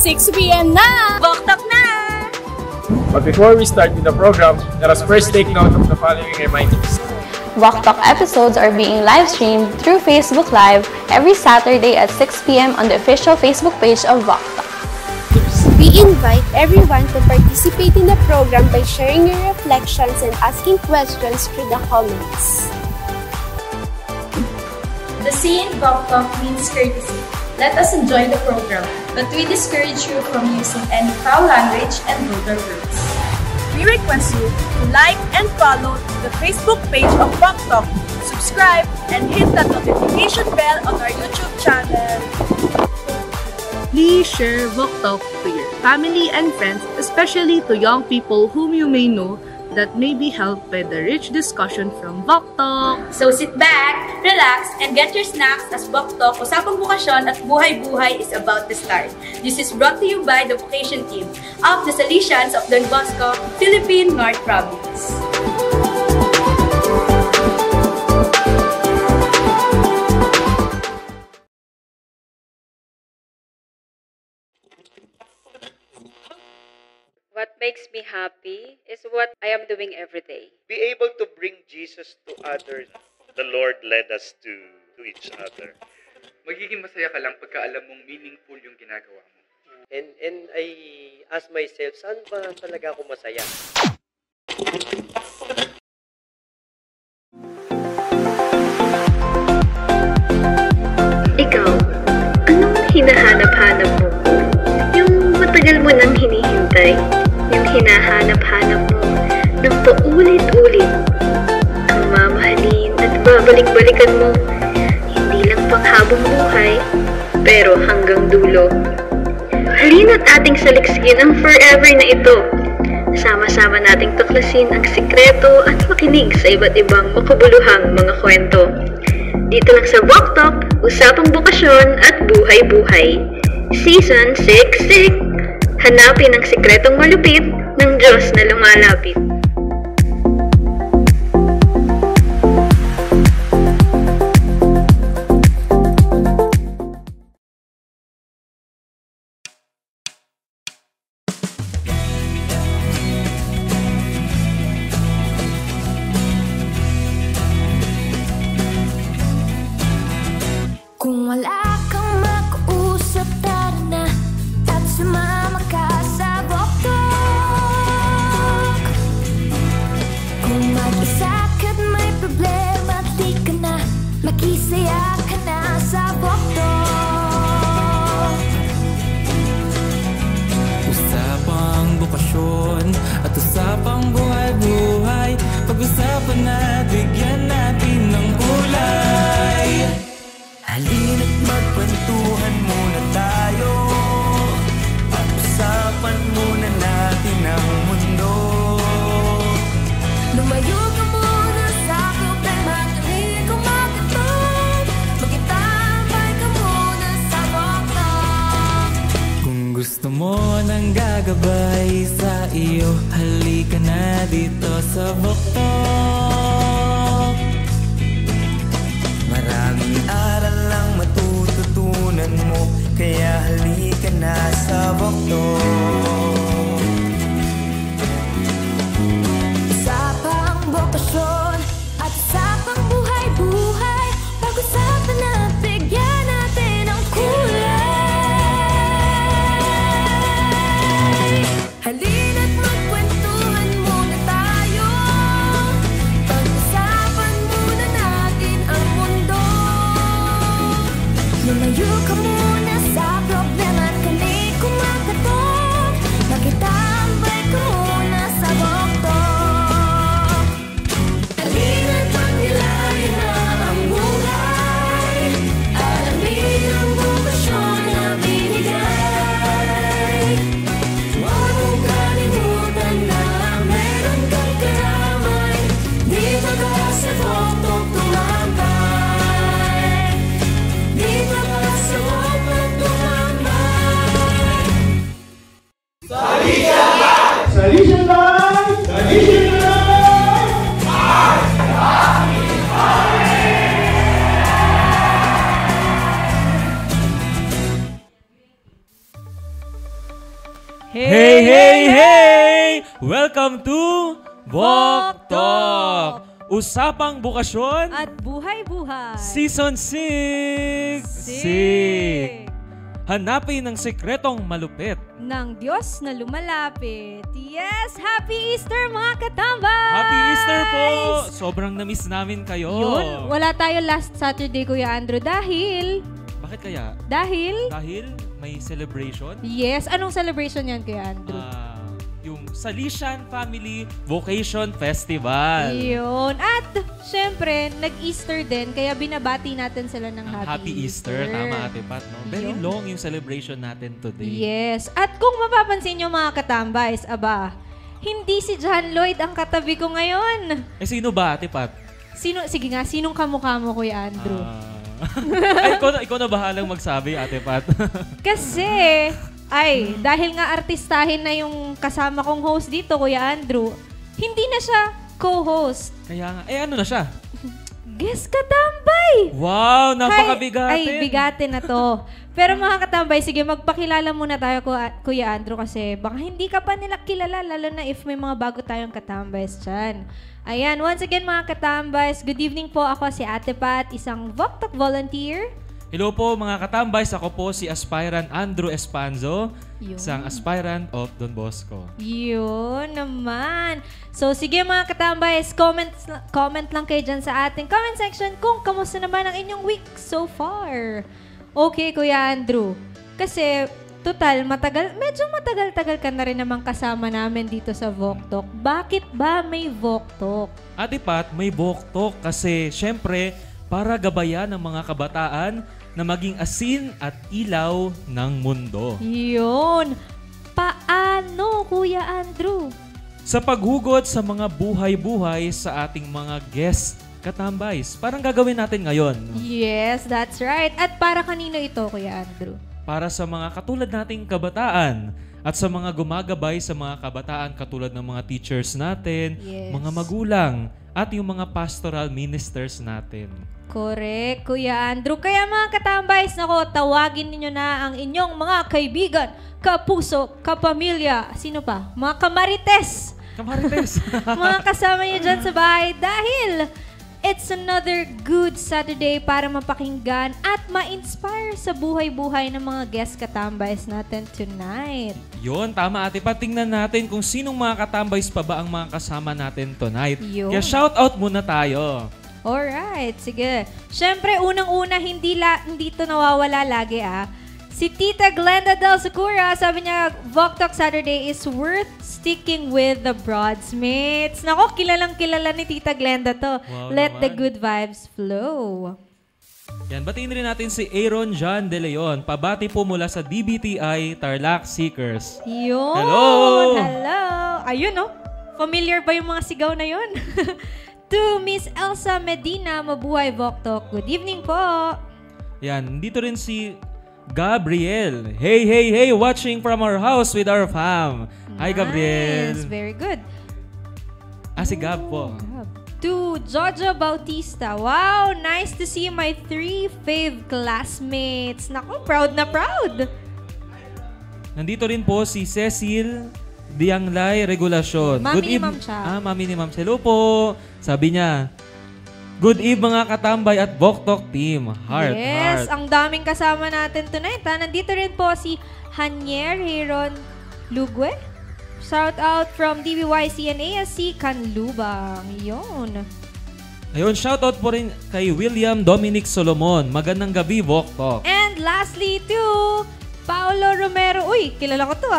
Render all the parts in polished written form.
6 p.m. na! Boktok na! But before we start with the program, let us first take note of the following reminders. Boktok episodes are being live streamed through Facebook Live every Saturday at 6 p.m. on the official Facebook page of Boktok. We invite everyone to participate in the program by sharing your reflections and asking questions through the comments. The saying Boktok means courtesy. Let us enjoy the program, but we discourage you from using any foul language and vulgar words. We request you to like and follow the Facebook page of Boktok, subscribe, and hit the notification bell on our YouTube channel. Please share Boktok to your family and friends, especially to young people whom you may know that may be helped by the rich discussion from Boktok. So sit back, relax, and get your snacks as Boktok, Usapang Bukasyon at Buhay-Buhay is about to start. This is brought to you by the Vocation Team of the Salesians of Don Bosco, Philippine North Province. What makes me happy is what I am doing every day. Be able to bring Jesus to others. The Lord led us to each other. Magiging masaya ka lang pagka alam mong meaningful yung ginagawa mo. And I ask myself, saan ba talaga ako masaya? Ikaw, anong hinahanap-hanap mo? Yung matagal mo nang hinihintay? Yung hinahanap-hanap mo ng paulit-ulit? Ang mamahalin at babalik-balikan mo, hindi lang panghabang buhay, pero hanggang dulo. Halina't ating salikskin ang forever na ito. Sama-sama nating tuklasin ang sikreto at makinig sa iba't ibang makabuluhang mga kwento. Dito lang sa Boktok, Usapang Bukasyon at Buhay-Buhay. Season 6. Hanapin ang sikretong malupit ng Diyos na lumalapit. Kung wala kang makausap, tara na at sumama ka sa Boktok. Kung mag-isa ka't may problema, di ka na makisaya ka na sa Boktok. Usapang bukasyon at usapang buhay-buhay. Pag-usapan na, bigyan natin ng kulay. Halina't magkwentuhan muna tayo. Pag-usapan muna natin ang mundo. Lumayo ka muna sa problema, hindi ko makatog. Magkitambay ka muna sa Boktok. Kung gusto mo ng gagabay sa iyo, halika na dito sa Boktok. Maraming aral lang matututunan mo, kaya halika na sa Boktok. Usapang bokasyon at usapang buhay-buhay. Pag-usapan na, bigyan natin ng kulay. Halina't magkwentuhan muna tayo. Pag-usapan muna natin ang mundo. Lumayo ka muna sa problema at kami kumakatok. Makitambay ka muna sa Boktok. Halina't magnilayan na ang buhay. Alamin ang bukasyon na binigay. Huwag mong kalimutan na meron kang karamay. Dito ka sa Boktok tumambay. Dito ka sa Boktok Welcome to Bok Talk! Usapang Bukasyon at Buhay-Buhay Season 6! Hanapin ang sekretong malupit ng Diyos na lumalapit. Yes! Happy Easter mga katambay! Happy Easter po! Sobrang na-miss namin kayo. Yun, wala tayo last Saturday, Kuya Andrew, dahil... Bakit kaya? Dahil may celebration? Yes. Anong celebration yan, Kuya Andrew? Yung Salesian Family Vocation Festival. Yun. At, syempre, nag-Easter din, kaya binabati natin sila ng Happy Easter. Tama, Ate Pat, no? Very long yung celebration natin today. Yes. At kung mapapansin nyo mga katambays, hindi si John Lloyd ang katabi ko ngayon. Sino ba, Ate Pat? Sige nga, sinong kamukha mo, Kuya Andrew? Ikaw na bahalang magsabi, Ate Pat. Kasi... dahil nga artistahin na yung kasama kong host dito, Kuya Andrew, hindi na siya co-host. Kaya nga, ano na siya? Guest katambay! Wow, napakabigatin. Bigatin na to. Pero mga katambay, sige, magpakilala muna tayo, Kuya Andrew, kasi baka hindi ka pa nila kilala, lalo na if may mga bago tayong katambays dyan. Ayan, once again mga katambays, good evening po. Ako si Ate Pat, isang VokTok volunteer. Hello po mga katambays, ako po si Aspirant Andrew Espanzo, isang aspirant of Don Bosco. Yun naman. So sige mga katambays, comment lang kayo dyan sa ating comment section kung kamusta naman ang inyong week so far. Okay, Kuya Andrew. Kasi total, medyo matagal-tagal ka na rin naman kasama namin dito sa VokTok. Bakit ba may VokTok? Ate Pat, may VokTok kasi syempre para gabayan ng mga kabataan na maging asin at ilaw ng mundo. Yun. Paano, Kuya Andrew? Sa paghugot sa mga buhay-buhay sa ating mga guest katambays. Parang gagawin natin ngayon. Yes, that's right. At para kanino ito, Kuya Andrew? Para sa mga katulad nating kabataan at sa mga gumagabay sa mga kabataan katulad ng mga teachers natin, mga magulang, at yung mga pastoral ministers natin. Correct, Kuya Andrew. Kaya mga katambays, tawagin ninyo na ang inyong mga kaibigan, kapuso, kapamilya, sino pa? Mga kamarites. Mga kasama nyo dyan sa bahay dahil it's another good Saturday para mapakinggan at ma-inspire sa buhay-buhay ng mga guest katambays natin tonight. Yun, tama Ate Pat. Tingnan natin kung sinong mga katambays pa ba ang mga kasama natin tonight. Yun. Kaya shout out muna tayo. Alright, sige. Siyempre, unang-una, hindi ito nawawala lagi Si Tita Glenda Del Secura, sabi niya, VokTok Saturday is worth sticking with the Broadsmates. Nako, kilalang-kilala ni Tita Glenda to. Wow, Let naman. the good vibes flow. Yan, batiin rin natin si Aaron John De Leon. Pabati po mula sa DBTI Tarlac Seekers. Yun! Hello! Ayun, no? Familiar ba yung mga sigaw na yun? To Miss Elsa Medina, mabuhay VokTok. Good evening po. Yan, dito rin si Gabriel. Hey, watching from our house with our fam. Hi, Gabriel. Nice, very good. Si Gab po. To Jojo Bautista. Wow, nice to see my 3 fave classmates. Naku, proud na proud. Nandito rin po si Cecil Dianglay Regulacion. Mami ni Ma'am Cha. Mami ni Ma'am. Hello po. Sabi niya, good eve mga katambay at VokTok team. Heart. Ang daming kasama natin tonight. Nandito rin po si Hanier Heron Lugwe. Shout out from DBYC and ASC Canlubang. Yun. Ayun, shout out po rin kay William Dominic Solomon. Magandang gabi, VokTok. And lastly to Paolo Romero. Uy, kilala ko to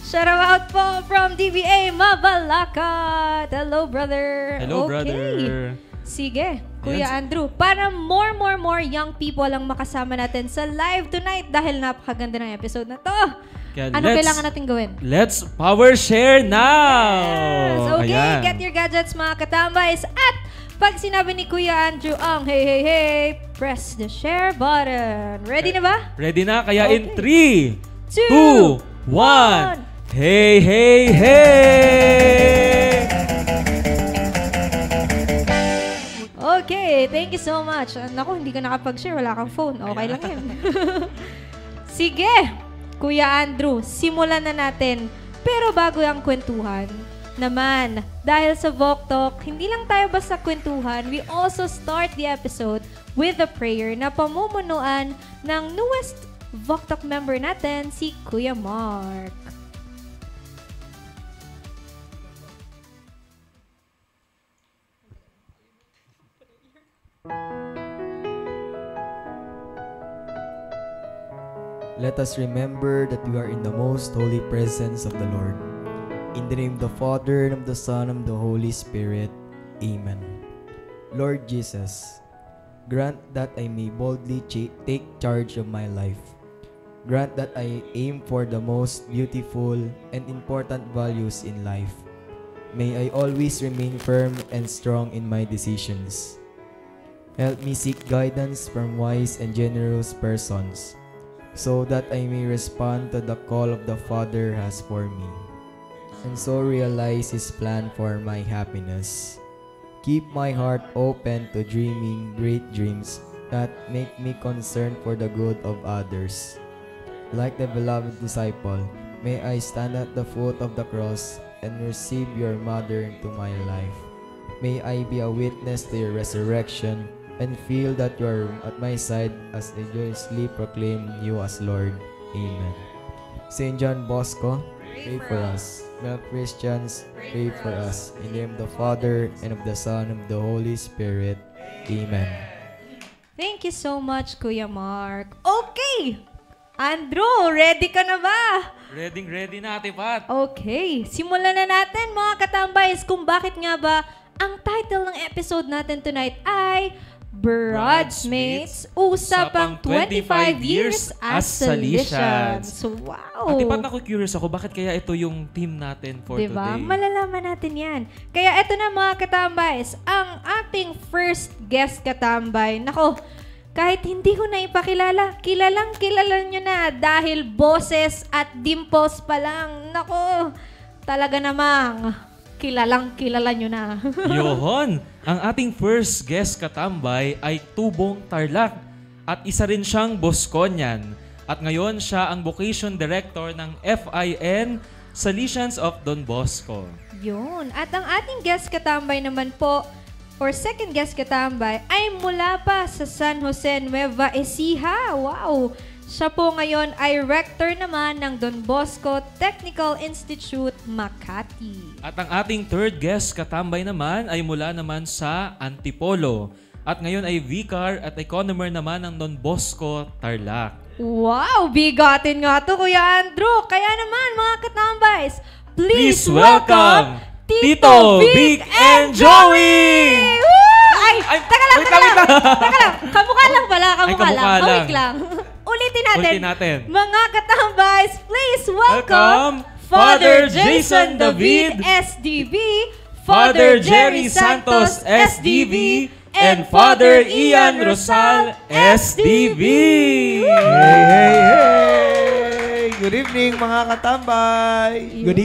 Shout out po from DBA Mabalacat. Hello, brother. Hello, brother. Sige, Kuya Andrew. Para more young people ang makasama natin sa live tonight dahil napakaganda ng episode na to. Ano kailangan natin gawin? Let's power share now! Yes. Okay, get your gadgets mga katambays. At pag sinabi ni Kuya Andrew ang hey, press the share button. Ready na ba? Ready na. Kaya in 3, 2, 1. Hey! Okay, thank you so much. Naku, hindi ka nakapag-share. Wala kang phone. Okay lang yun. Sige, Kuya Andrew, simulan na natin Pero bago ang kwentuhan, naman, dahil sa Voc Talk, hindi lang tayo basta kwentuhan, we also start the episode with a prayer na pamumunuan ng newest Voc Talk member natin, si Kuya Mark. Let us remember that we are in the most holy presence of the Lord. In the name of the Father, and of the Son, and of the Holy Spirit. Amen. Lord Jesus, grant that I may boldly take charge of my life. Grant that I aim for the most beautiful and important values in life. May I always remain firm and strong in my decisions. Help me seek guidance from wise and generous persons, so that I may respond to the call of the Father has for me, and so realize His plan for my happiness. Keep my heart open to dreaming great dreams that make me concerned for the good of others. Like the beloved disciple, may I stand at the foot of the cross and receive your mother into my life. May I be a witness to your resurrection and feel that you are at my side as I joyously proclaim you as Lord. Amen. Saint John Bosco, pray for us. Mel Christians, pray for us. In the name of the Father, and of the Son, and of the Holy Spirit. Amen. Thank you so much, Kuya Mark. Okay! Andrew, ready ka na ba? Ready na, Ate Pat. Okay, simulan na natin mga katambays kung bakit nga ba ang title ng episode natin tonight ay Bridesmaids, Usapang 25 Years as Salesians. So, wow! Ate Pat, curious ako, bakit kaya ito yung theme natin for diba? today? Malalaman natin yan. Kaya ito na mga katambays, ang ating first guest katambay. Nako, kahit hindi ko na ipakilala, kilalang kilala nyo na dahil boses at dimples pa lang. Nako, talaga namang kilalang kilala nyo na. Yohon! Ang ating first guest katambay ay Tubong Tarlac at isa rin siyang Bosconian. At ngayon siya ang Vocation Director ng FIN Salesians of Don Bosco. Yun. At ang ating guest katambay naman po, or second guest katambay, ay mula pa sa San Jose, Nueva Ecija. Wow! Siya po ngayon ay rector naman ng Don Bosco Technical Institute, Makati. At ang ating third guest katambay naman ay mula naman sa Antipolo. At ngayon ay vicar at economer naman ng Don Bosco, Tarlac. Wow! Bigatin nga to, Kuya Andrew. Kaya naman, mga katambays, please welcome Tito Vic and Joey! Ay, teka lang. Kamukha lang pala, kamukha lang. Wait lang. Ulitin natin. Mga katambays, please welcome Father Jason David, SDB, Father Jerry Santos, SDB, and Father Ian Rosal, SDB. Hey! Good evening mga katambay! Good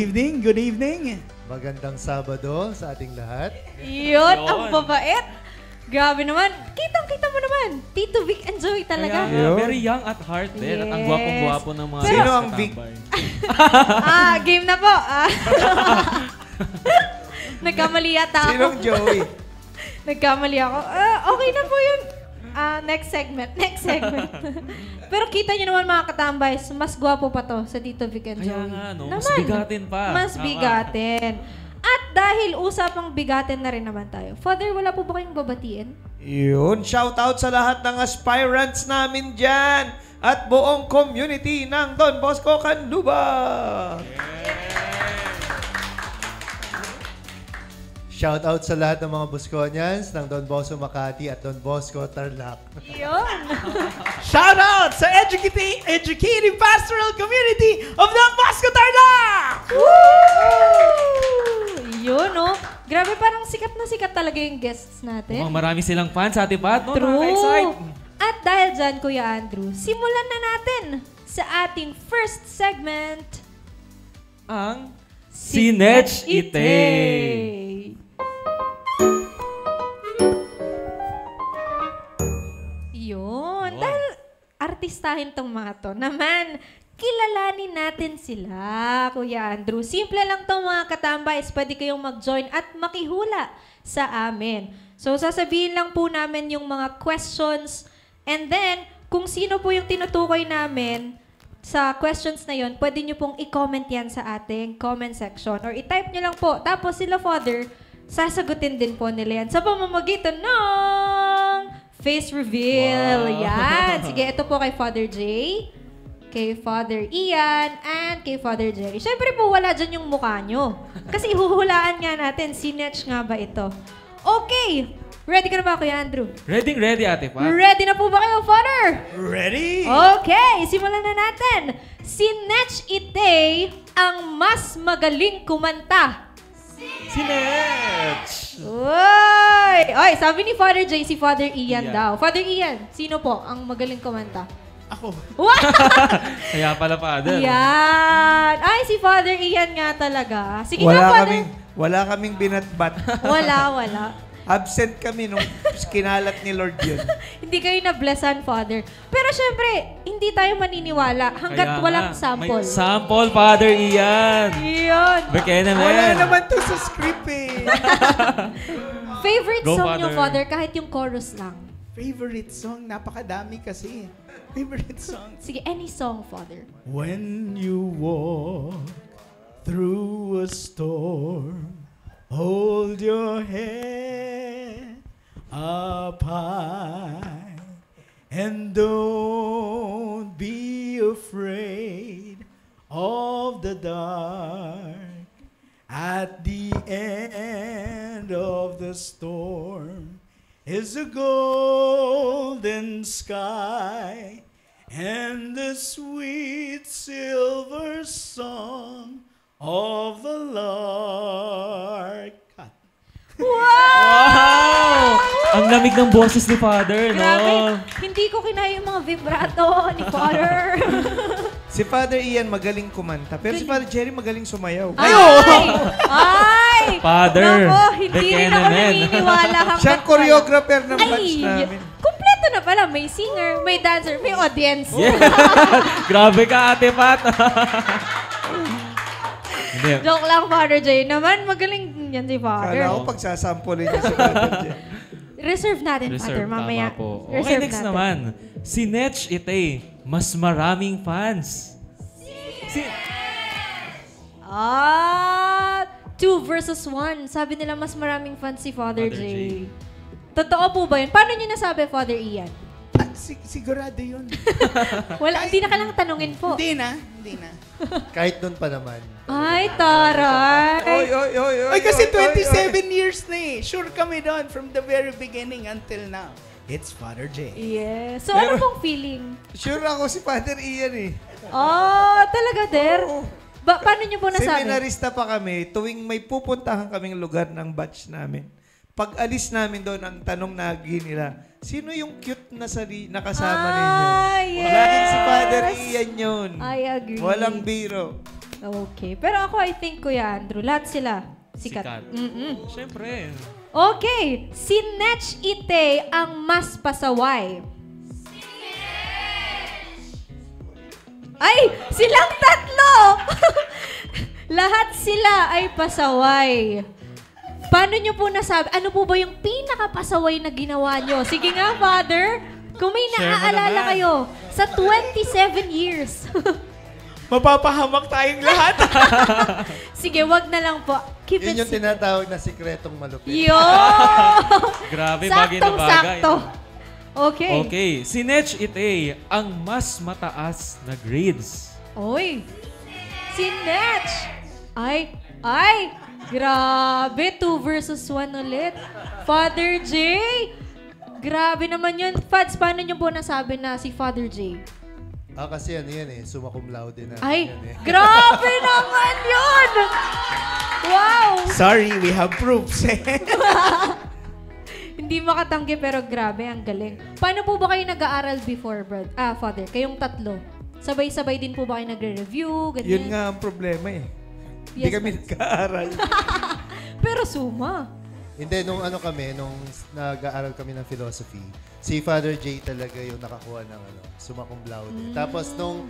evening! Magandang Sabado sa ating lahat. Yun, ang babait. Grabe naman. Kitang-kita mo naman. Tito Vic and Joey talaga. Very young at heart din. At ang gwapong-gwapo ng mga Sino ang Vic? Game na po. Nagkamali yata ako. Sinong Joey? Nagkamali ako. Okay na po yun. Next segment. Pero kita nyo naman mga katambay, mas gwapo pa to sa Tito Vic and Joey. Kaya nga, no? Mas bigatin pa. Mas bigatin. At dahil usapang bigatin na rin naman tayo, Father, wala po ba kayong babatiin? Yun, shout out sa lahat ng aspirants namin dyan at buong community ng Don Bosco, Canluba. Shout out sa lahat ng mga Bosconians ng Don Bosco Makati at Don Bosco Tarlac. Yun! Shout out sa educating pastoral community of Don Bosco Tarlac! Yun, no? Grabe, parang sikat na sikat talaga yung guests natin. Marami silang fans, Ate Pat, no? True! Nakaka-excite. At dahil dyan, Kuya Andrew, simulan na natin sa ating first segment, ang Sinech Ite! Yun. Dahil artistahin tong mga to. Naman, kilalanin natin sila, Kuya Andrew. Simple lang to mga katambays. Pwede kayong mag-join at makihula sa amin. So, sasabihin lang po namin yung mga questions. And then, kung sino po yung tinutukoy namin sa questions na yon, pwede nyo pong i-comment yan sa ating comment section. Or i-type nyo lang po. Tapos sila, Father, sasagutin din po nila yan sa pamamagitan ng face reveal. Wow. Yan. Sige, ito po kay Father J, kay Father Ian, and kay Father Jerry. Siyempre po, wala dyan yung mukha nyo. Kasi ihuhulaan nga natin, sinetch nga ba ito? Okay. Ready ka na ba, Kuya Andrew? Ready, Ate Pat. Ready na po ba kayo, Father? Ready? Okay, simulan na natin. Si Netch Itay ang mas magaling kumanta. Si Netch! Oy, sabi ni Father J, si Father Ian daw. Father Ian, sino po ang magaling kumanta? Ako. Kaya pala, Father. Yan. Ay, si Father Ian nga talaga. Sige nga, Father. Wala kaming binatbat. Wala. Absent kami nung kinalat ni Lord yun. Hindi kayo na-blessan, Father. Pero syempre, hindi tayo maniniwala hanggat walang sample. May sample, Father Ian. Yun. Wala naman to sa script eh. Favorite Go, song nyo, Father. Father, kahit yung chorus lang. Favorite song? Napakadami kasi. Favorite song? Sige, any song, Father. When you walk through a storm, hold your head up high and don't be afraid of the dark. At the end of the storm is a golden sky and the sweet silver song of the lark. Wow! Ang lamig ng boses ni Father, Grabe. no? Hindi ko kinaya yung mga vibrato ni Father. Si Father Ian magaling kumanta, pero si Father Jerry magaling sumayaw. Ay! Father, Nako, hindi rin ako naniniwala hanggang Siya ang choreographer ng Ay, batch namin. Kumpleto na pala. May singer, may dancer, may audience. Yeah. Grabe ka, Ate Pat. Joke lang, Father J. Naman, magaling yan si Father. Kala ko pagsasampulin niya si Father Jerry. Reserve natin, Father, mamaya. Po. Reserve Okay, next natin. naman. Si Netch Itay, mas maraming fans. 2 versus 1. Sabi nila mas maraming fans si Father J. Totoo po ba yun? Paano nyo nasabi, Father Ian? Sigurado yun. Hindi na kailangang tanungin po. Hindi na. Kahit nun pa naman. Ay, taray! Oy, kasi 27 years na eh. Sure kami doon from the very beginning until now. It's Father J. Yes. So, ano pong feeling? Sure ako si Father Ian eh. Talaga, Der? Paano nyo po nasabi? Seminarista pa kami, tuwing may pupuntahan kaming lugar ng batch namin. Pag alis namin doon, ang tanong lagi nila, sino yung cute na nakasama ninyo? Yes! Laging si Father Ian yun. I agree. Walang biro. Okay. Pero ako, I think, Kuya Andrew, lahat sila sikat. Siyempre. Okay. Si Netch Ite ang mas pasaway. Ay! Silang tatlo! Lahat sila ay pasaway. Paano nyo po nasabi? Ano po ba yung pinakapasaway na ginawa nyo? Sige nga, Father. Kung may naaalala kayo sa 27 years. Mapapahamak tayong lahat. Sige, wag na lang po. Keep it Yun yung tinatawag na sikretong malupit. Yo! Grabe, bagay na bagay. Sakto. Okay. Okay, si Netch Itay, ang mas mataas na grades. Oy. Si Netch. Ay. Grabe, 2 versus 1 ulit. Father J. Grabe naman yun. Fads, paano nyo po nasabi na si Father J? Kasi ano yan eh, summa cum laude na. Ay, yan eh. grabe naman yun! Wow! Sorry, we have proofs. Hindi makatanggi pero grabe, ang galing. Paano po ba kayo nag-aaral before, Father? Kayong tatlo. Sabay-sabay din po ba kayo nagre-review? Ganyan? Yun nga ang problema eh. Hindi kami nag-aaral. Pero suma. Hindi, nung nag-aaral kami ng philosophy, Si Father J talaga yung nakakuha ng summa cum laude. Tapos nung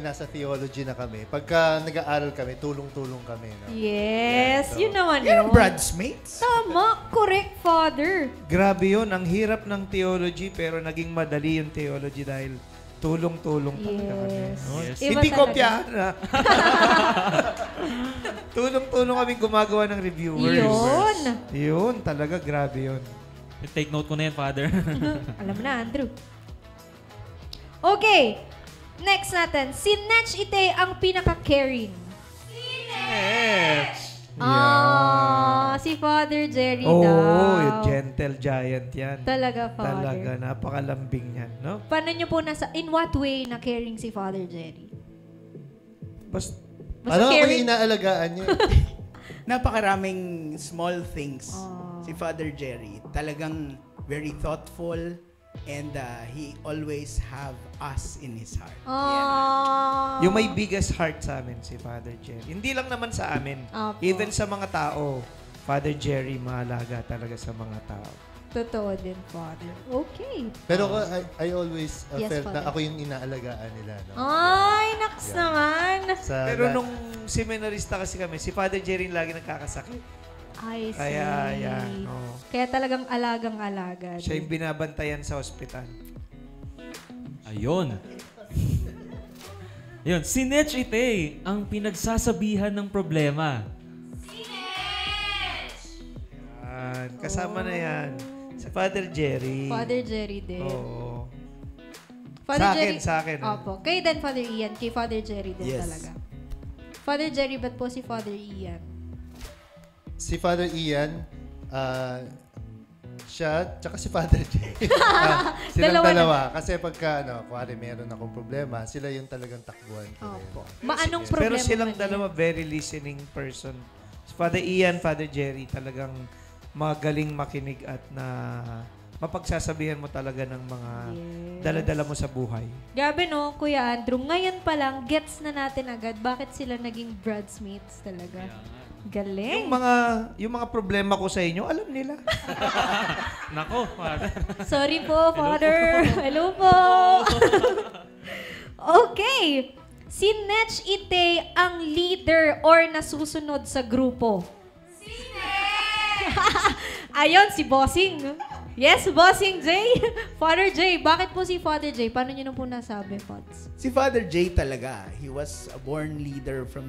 nasa theology na kami, pagka nag-aaral kami, tulong-tulong kami. No? Yes, Yeah, so, yun naman Yan yun. ang bridesmaids. Tama, correct, Father. Grabe yun. Ang hirap ng theology pero naging madali yung theology dahil tulong-tulong talaga kami. Yes. No? Yes. Iba Hindi talaga. kopyahan na. Tulong-tulong kami gumagawa ng reviewers. Yun. Yun, talaga grabe yun. Take note ko na yan, Father. Alam mo na, Andrew. Okay. Next natin. Si Netch Ite ang pinaka-caring. Si Father Jerry daw. Yung gentle giant yan. Talaga, Father. Talaga, napakalambing yan, no? Paano nyo po in what way na caring si Father Jerry? Basta Ano ako caring. yung inaalagaan niya? Napakaraming small things si Father Jerry. Talagang very thoughtful and he always have us in his heart. Yung may biggest heart sa amin, si Father Jerry. Hindi lang naman sa amin. Opo. Even sa mga tao, Father Jerry mahalaga talaga sa mga tao. Totoo din, Father. Okay. Pero I always Yes, felt na Father. ako yung inaalagaan nila. No? Ay, naks naman. Pero nung seminarista kasi kami, si Father Jerry yung lagi nagkakasakit. I see. Kaya, yan. Oh. Kaya talagang alagang-alaga. Siya yung binabantayan sa ospital. Ayun. Yun, si Netch Ite ang pinagsasabihan ng problema. Yan. Kasama na yan. Si Father Jerry. Father Jerry din. Oo. Sa akin. Opo. Kayo din, Father Ian. Kay Father Jerry din Yes. talaga. Father Jerry, ba't po si Father Ian? Si Father Ian, siya, tsaka si Father J. Silang dalawa. Kasi pagka, kuwari meron akong problema, sila yung talagang takbuhan ko. Opo. Anong problema Pero silang man dalawa, very listening person. Si Father Ian, Father Jerry, talagang magaling makinig at na mapagsasabihan mo talaga ng mga dala-dala mo sa buhay. Grabe no, Kuya Andrew. Ngayon pa lang, gets na natin agad bakit sila naging bridesmaids talaga. Galing. Yung mga problema ko sa inyo, alam nila. Nako, Father. Sorry po, Father. Hello po. Okay. Si Netch Ite ang leader or nasusunod sa grupo? Si Netch! Ayun, si Bossing. Yes, Bossing J. Father J. Bakit po si Father J? Paano nyo na po nasabi, Pots? Si Father J talaga, he was a born leader from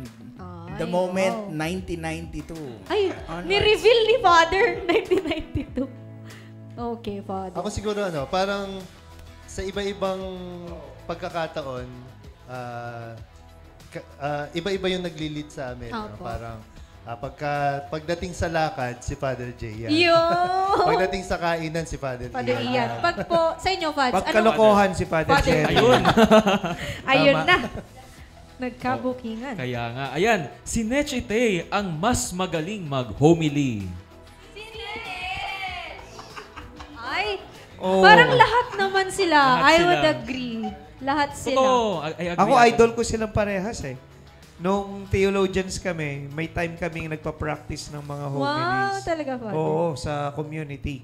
the moment 1992. Ay, onwards. ni-reveal ni Father 1992. Okay, Father. Ako siguro, parang sa iba-ibang pagkakataon, iba-iba yung nag-lead sa amin. No? Opo. Parang pagdating sa lakad, si Father J. Yan. Yo! Pagdating sa kainan, si Father Father Ian. Ian. Pag po, sa inyo, Fads, Pagkalokohan si Father Jerry. Ayun. Ayun Tama. na. Nagkabukingan. Kaya nga, ayan, si Netch Ite ang mas magaling mag-homily. Ay, Oh. parang lahat naman sila. Lahat I sila. would agree. Lahat sila. Totoo. I agree Ako, idol ko silang parehas eh. Nung theologians kami, may time kaming nagpa-practice ng mga homilies. Wow, talaga, Father. Oo, sa community.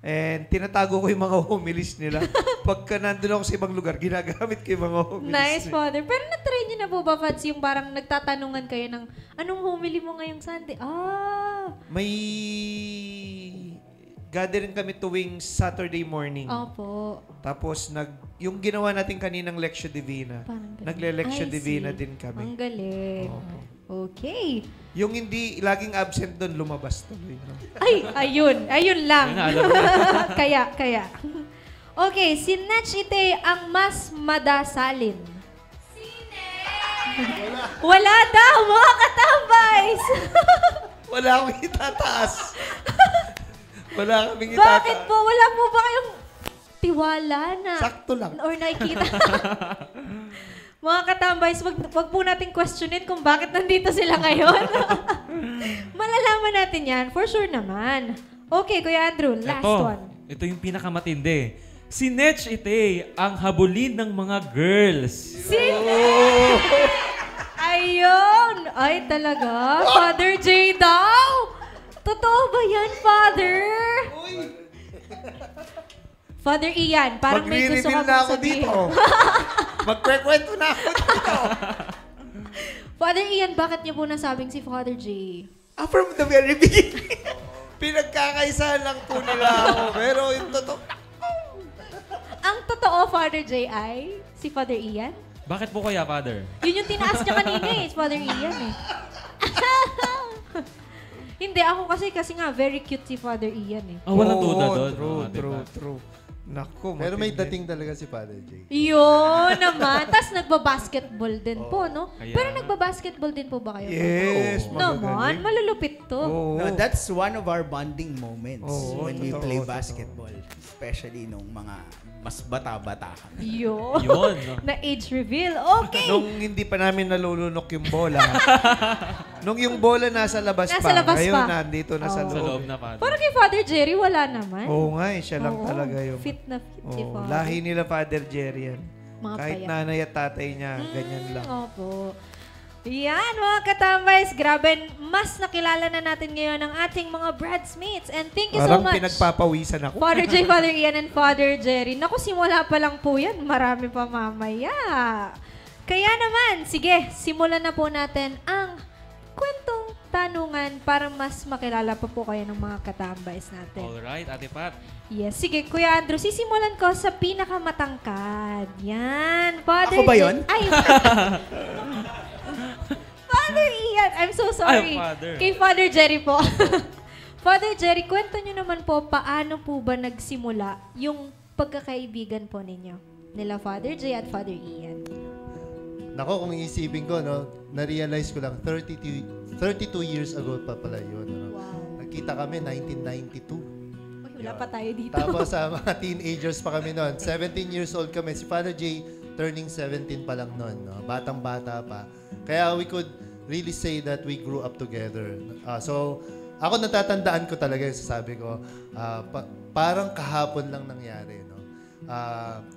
And tinatago ko yung mga homilies nila. Pagka nandun ako sa ibang lugar, ginagamit ko yung mga homilies. Nice, Father. Pero na-try niyo na po ba, Fads, yung parang nagtatanungan kayo ng, anong homily mo ngayong Sunday? May gathering kami tuwing Saturday morning. Opo. Tapos, yung ginawa natin kaninang Lectio Divina, nagle-Lectio I Divina see. din kami. Ang galing. Okay. Yung hindi laging absent doon, lumabas tuloy. No? Ay, ayun. Ayun lang. Ayun na, alam na. kaya. Okay, si Netch Ite ang mas madasalin. Wala daw, mga katabays! Wala akong itataas. Wala kaming itataas. Bakit po? Wala po ba kayong tiwala na? Sakto lang. Or nakikita? Mga katambays, wag po natin questionin kung bakit nandito sila ngayon. Malalaman natin yan. For sure naman. Okay, Kuya Andrew, last one. Ito yung pinakamatindi. Si Netch Ite ang habulin ng mga girls. Ayun! Ay, talaga? Father J daw? Totoo ba yan, Father? Father Ian, parang may gusto ka Magre-reveal na pong ako sabihin. dito. Magkwekwento na ako dito. Father Ian, bakit niyo po nasabing si Father J? From the very beginning. Pinagkakaisahan lang po nila ako. Pero yung totoo, Ang totoo, Father J, ay si Father Ian? Bakit po kaya, Father? Yun yung tinaas niya kanina eh, Father Ian eh. Hindi, ako kasi nga, very cute si Father Ian eh. Walang duda doon. True. Naku, Pero may matindi. dating talaga si Father J. Yun naman. Tapos nagbabasketball din po, no? Kaya Pero nagbabasketball din po ba kayo? Yes, Naman, malulupit to. No, that's one of our bonding moments when we totoo, play totoo. basketball. Especially nung mga mas bata-bata kami. Yun. Yun, no? Na age reveal. Okay. Nung hindi pa namin nalulunok yung bola. Nung yung bola nasa labas Nasa pa. labas Ngayon pa. nandito na sa Oo. loob. Sa loob na, Father. Parang kay Father Jerry, wala naman. Oo nga eh, siya lang Oo, talaga yung... Fit na fit si Oo, Father. lahi nila Father Jerry yan. Mga Kahit payat. nanay at tatay niya, ganyan lang. Opo. Yan, mga katambays. Grabe, mas nakilala na natin ngayon ang ating mga bridesmaids. And thank you so Parang much. pinagpapawisan ako. Father J, Father Ian, and Father Jerry. Naku, simula pa lang po yan. Marami pa mamaya. Kaya naman, sige, simulan na po natin ang kwentong tanungan para mas makilala pa po kayo ng mga katambays natin. Alright, Ate Pat. Yes, sige, Kuya Andrew, sisimulan ko sa pinakamatangkad. Yan, Father Ako ba yun? Ay, Father Ian, I'm so sorry. Ay, Father. Kay Father Jerry po. Father Jerry, kwento nyo naman po, paano po ba nagsimula yung pagkakaibigan po ninyo? Nila Father J at Father Ian. Nako, kung iisipin ko, no, na-realize ko lang, 32 years ago pa pala yun. No? Nagkita kami, 1992. Uy, wala pa tayo dito. Tapos mga teenagers pa kami noon. 17 years old kami. Si Father J, turning 17 pa lang noon. No? Batang-bata pa. Kaya we could really say that we grew up together. So, ako natatandaan ko talaga yung sasabi ko, parang kahapon lang nangyari. No?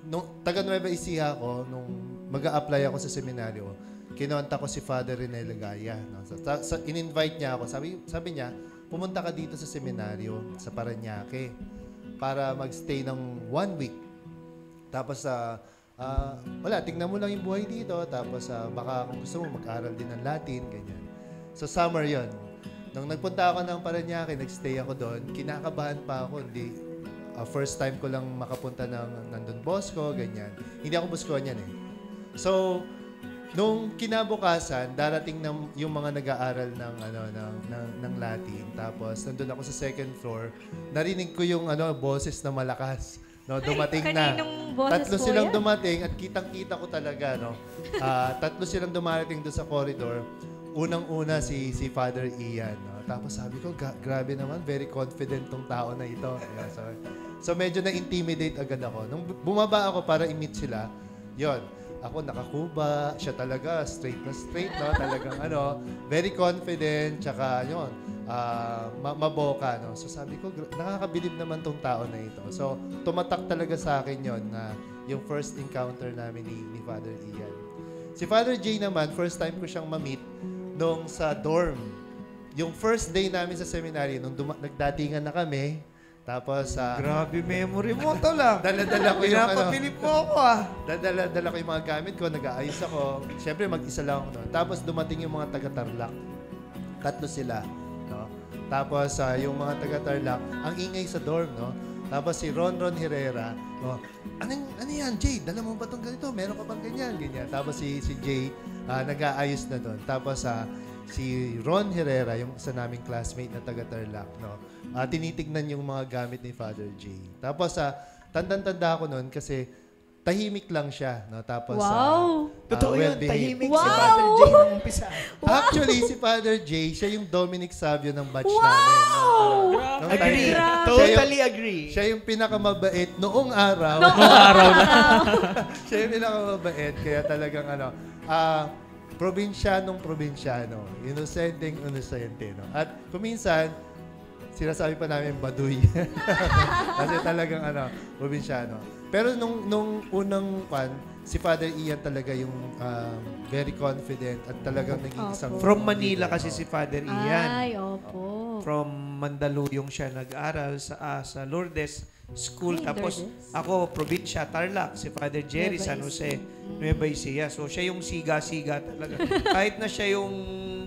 Nung taga Nueva Ecija ako, nung mag-a-apply ako sa seminaryo, kinonta ko si Father Rene Legaya. No? In-invite niya ako. Sabi niya, pumunta ka dito sa seminaryo, sa Parañaque, para mag-stay ng 1 week. Tapos, wala, tingnan mo lang yung buhay dito. Tapos, baka kung gusto mo, mag-aral din ng Latin, ganyan. So, summer yon. Nung nagpunta ako ng Parañaque, nag-stay ako doon, kinakabahan pa ako. First time ko lang makapunta ng Don Bosco, ganyan. Hindi ako Bosconian eh. So, nung kinabukasan, darating yung mga nag-aaral ng Latin. Tapos, nandun ako sa second floor. Narinig ko yung boses na malakas. No, dumating na. Tatlo silang dumating at kitang-kita ko talaga. No? Tatlo silang dumarating doon sa corridor. Unang-una si Father Ian. No? Tapos sabi ko, grabe naman, very confident tong tao na ito. Yeah, so medyo na-intimidate agad ako. Nung bumaba ako para i-meet sila, yon. Ako nakakuba, siya talaga straight na straight, no? Talagang very confident, tsaka yun, maboka, no? So sabi ko, nakakabilib naman tong tao na ito. So tumatak talaga sa akin yon na yung first encounter namin ni Father Ian. Si Father J naman, first time ko siyang ma-meet nung sa dorm. Yung first day namin sa seminary, nung nagdatingan na kami, tapos, grabe memory mo to lang. Dala-dala ko yung Pinapabilib mo ako Dala ko yung mga gamit ko, nag-aayos ako. Siyempre, mag-isa lang ako noon. Tapos, dumating yung mga taga-Tarlac. Tatlo sila. No? Tapos, yung mga taga-Tarlac, ang ingay sa dorm, no? Tapos, si Ron Herrera, no? Ano yan, Jay? Dala mo ba itong ganito? Meron ka bang ganyan? Ganyan. Tapos, si Jay, nag-aayos na doon. Tapos, si Ron Herrera, yung isa naming classmate na taga-Tarlac, no? Tinitignan yung mga gamit ni Father J. Tapos, tandang-tanda ako noon kasi tahimik lang siya. No? Tapos, wow! Totoo yun, tahimik si Father J nung umpisa. Wow! Actually, si Father J, siya yung Dominic Savio ng batch namin. No? Agree. Totally agree. Siya yung pinakamabait noong araw. Siya yung pinakamabait. Kaya talagang probinsyanong probinsyano. Inosenteng inosente. No? At kuminsan, sinasabi pa namin baduy. Kasi talagang probinsyano. Pero nung unang si Father Ian talaga yung very confident at talagang naging isang... From Manila kasi si Father Ian. Ay, opo. From Mandaluyong siya nag-aral sa Lourdes. school. Ay, Tapos Lourdes. ako, probinsya, Tarlac. Si Father Jerry, Nueva San Jose, Nueva Ecija. So siya yung siga-siga talaga. Kahit na siya yung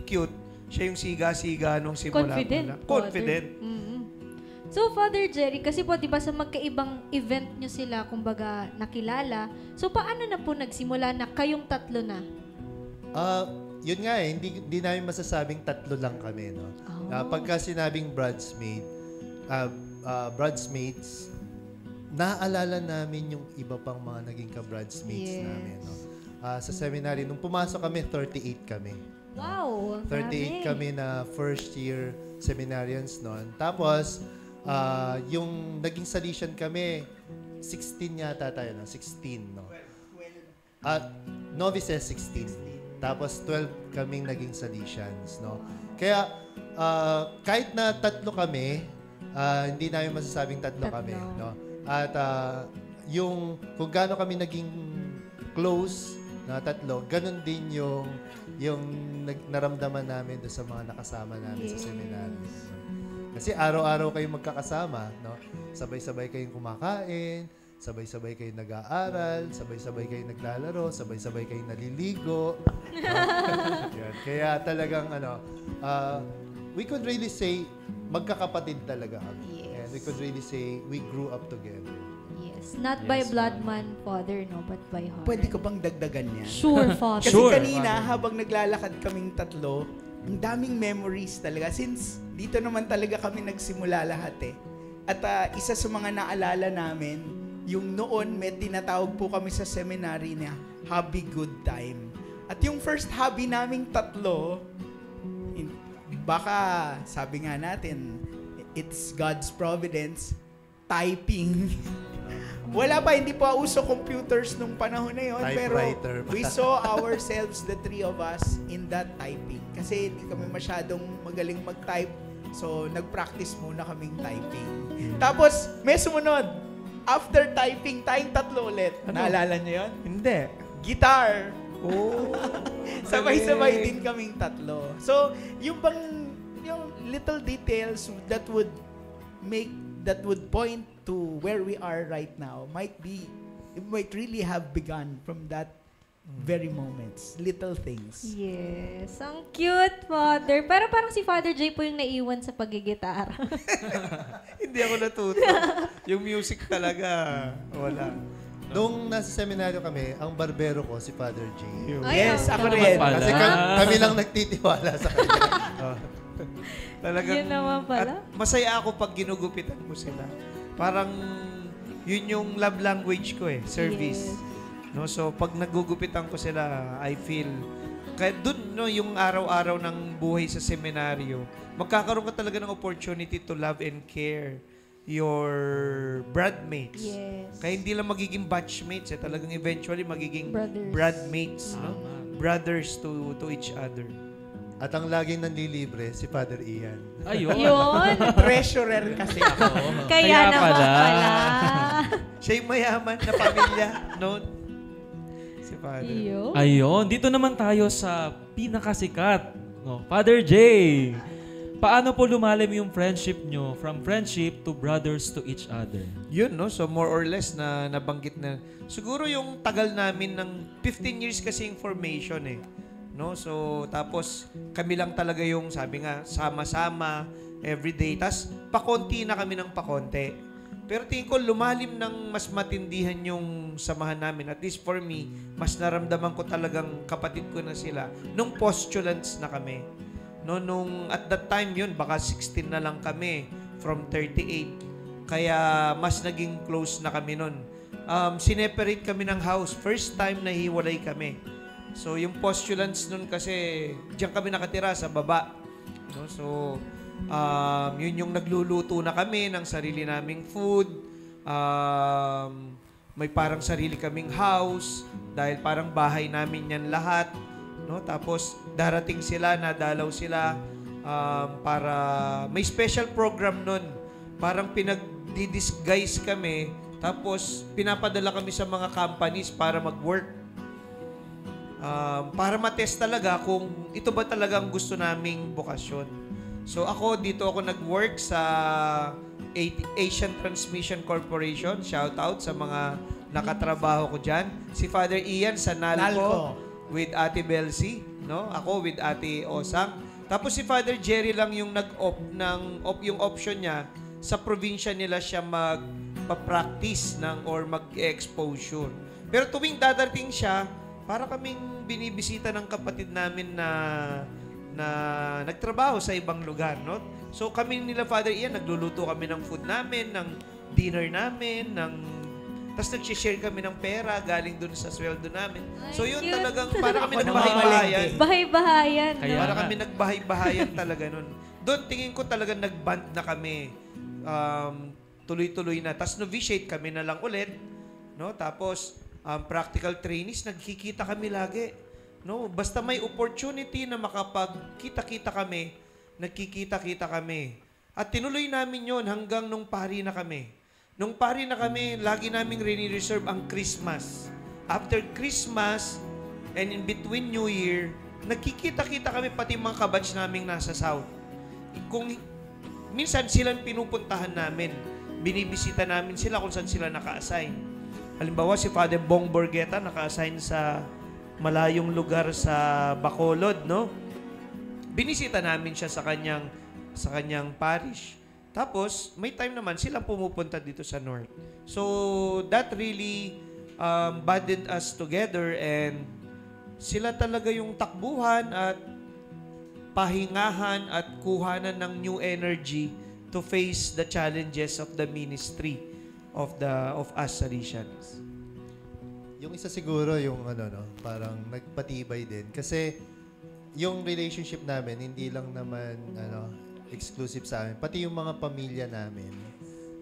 cute, siya yung siga-siga nung simula. Confident. Confident. So, Father Jerry, kasi po, di ba sa magkaibang event nyo sila, kumbaga, nakilala. So, paano na po nagsimula na kayong tatlo na? Yun nga hindi namin masasabing tatlo lang kami, no? Pagka sinabing bridesmaids, naaalala namin yung iba pang mga naging ka-bridesmaids namin, no? Sa seminary, nung pumasok kami, 38 kami. Wow! 38 kami na first year seminarians noon. Tapos, yung naging salesian kami, 16 yata tayo, no? 16, no? Novices 16. Tapos 12 kaming naging salesians, no? Kaya kahit na tatlo kami, hindi namin masasabing tatlo kami, no? At yung kung gaano kami naging close na tatlo, ganun din yung naramdaman namin doon sa mga nakasama namin sa seminary. Kasi araw-araw kayong magkakasama, no? Sabay-sabay kayong kumakain, sabay-sabay kayong nag-aaral, sabay-sabay kayong naglalaro, sabay-sabay kayong naliligo. Yan. Kaya talagang we could really say magkakapatid talaga kami. And we could really say we grew up together. Yes. Not by blood man, Father, no, but by heart. Pwede ko bang dagdagan yan? Sure, Father. Kasi kanina, habang naglalakad kaming tatlo, ang daming memories talaga. Since dito naman talaga kami nagsimula lahat eh. At isa sa mga naalala namin, yung noon may tinatawag po kami sa seminary na Hobby Good Time. At yung first hobby naming tatlo, baka sabi nga natin, it's God's providence, typing. Wala pa, hindi pa uso computers nung panahon na yun. Pero we saw ourselves, the three of us, in that typing. Kasi hindi kami masyadong magaling mag-type. So, nag-practice muna kaming typing. Tapos, may sumunod. After typing, tayong tatlo ulit. Naalala niyo yun? Hindi. Guitar. Oh. Sabay-sabay din kaming tatlo. So, yung little details that would point to where we are right now might really have begun from that very moments. Little things. Yes. Ang cute, Father. Pero parang si Father Jay po yung naiwan sa pagigitara. Hindi ako natuto. Yung music talaga, wala. Nung nasa seminaryo kami, ang barbero ko si Father J. Yes, ako rin. Kasi kami lang nagtitiwala sa kanya. Talagang, yun naman pala. At masaya ako pag ginugupitan mo sila. Parang yun yung love language ko eh, service. Yes. No, so pag nagugupitan ko sila, I feel kaya dun no yung araw-araw ng buhay sa seminaryo, magkakaroon ka talaga ng opportunity to love and care your bradmates. Yes. Kaya hindi lang magiging batchmates, talagang eventually magiging brothers. Bradmates, no? Brothers to each other. At ang laging nanlilibre, si Father Ian. Ayun. Yun. Treasurer kasi ako. Kaya naman pala. Siya yung mayaman na pamilya, no? Si Father. Ayun. Dito naman tayo sa pinakasikat. No? Father J. Paano po lumalim yung friendship nyo from friendship to brothers to each other? Yun, no? So more or less na nabanggit na. Siguro yung tagal namin ng 15 years kasi yung formation eh. No? So, tapos kami lang talaga yung sabi nga, sama-sama, everyday. Tapos, pakonti na kami ng pakonti. Pero tingin ko, lumalim ng mas matindihan yung samahan namin. At least for me, mas naramdaman ko talagang kapatid ko na sila. Nung postulants na kami. No, nung at that time yun, baka 16 na lang kami from 38. Kaya mas naging close na kami nun. Sineperate kami ng house. First time na hiwalay kami. So, yung postulants nun kasi, diyan kami nakatira sa baba. No? So, yun yung nagluluto na kami ng sarili naming food. May parang sarili kaming house dahil parang bahay namin yan lahat. No? Tapos, darating sila, nadalaw sila para may special program nun. Parang pinag-disguise kami. Tapos, pinapadala kami sa mga companies para mag-work. Para matest talaga kung ito ba talagang gusto naming bokasyon. So ako, dito ako nag-work sa Asian Transmission Corporation. Shout out sa mga nakatrabaho ko dyan. Si Father Ian sa Nalco with Ate Belsi. No? Ako with Ate Osang. Tapos si Father Jerry lang yung yung option niya. Sa probinsya nila siya magpa-practice or mag-exposure. Pero tuwing dadating siya, para kaming binibisita ng kapatid namin na nagtrabaho sa ibang lugar, no? So kami nila Father Ian, nagluluto kami ng food namin, ng dinner namin, tapos nag-share kami ng pera galing dun sa sweldo namin. So yun talagang, para kami nagbahay-bahayan. Bahay-bahayan. Para kami nagbahay-bahayan talaga nun. Doon tingin ko talaga nag-band na kami. Tuloy-tuloy na. Tapos novitiate kami na lang ulit. No? Tapos, practical trainees, nagkikita kami lagi. No? Basta may opportunity na makapagkita-kita kami, nagkikita-kita kami. At tinuloy namin yon hanggang nung pari na kami. Nung pari na kami, lagi naming rini-reserve ang Christmas. After Christmas, and in between New Year, nagkikita-kita kami pati mga kabatch naming nasa South. Kung minsan silang pinupuntahan namin, binibisita namin sila kung saan sila naka-assign. Halimbawa, si Father Bong Borgeta naka-assign sa malayong lugar sa Bacolod, no? Binisita namin siya sa kanyang parish. Tapos, may time naman silang pumupunta dito sa North. So, that really bonded us together and sila talaga yung takbuhan at pahingahan at kuhanan ng new energy to face the challenges of the ministry of us Salesians. Yung isa siguro yung parang nagpatibay din kasi yung relationship namin hindi lang naman exclusive sa amin, pati yung mga pamilya namin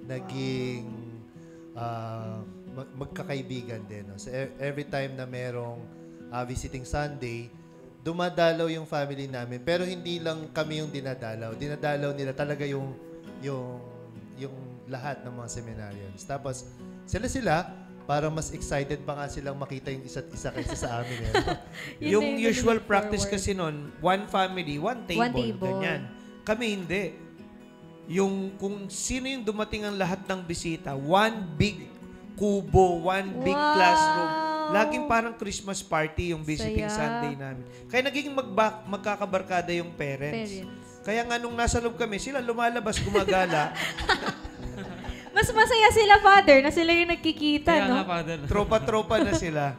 naging magkakaibigan din. No? So every time na merong visiting Sunday, dumadalaw yung family namin. Pero hindi lang kami yung dinadalaw. Dinadalaw nila talaga yung lahat ng mga seminarians. Tapos, sila, parang mas excited pa nga silang makita yung isa't isa kaysa sa amin. Yung usual practice kasi nun, one family, one table. Ganyan. Kami hindi. Yung kung sino yung dumating ang lahat ng bisita, one big kubo, one big classroom. Laging parang Christmas party yung visiting Sunday namin. Kaya naging magkakabarkada yung parents. Kaya nga nung nasa loob kami, sila lumalabas, gumagala. Mas masaya sila, Father, na sila yung nagkikita, Kaya no? nga, Father. Tropa-tropa na sila.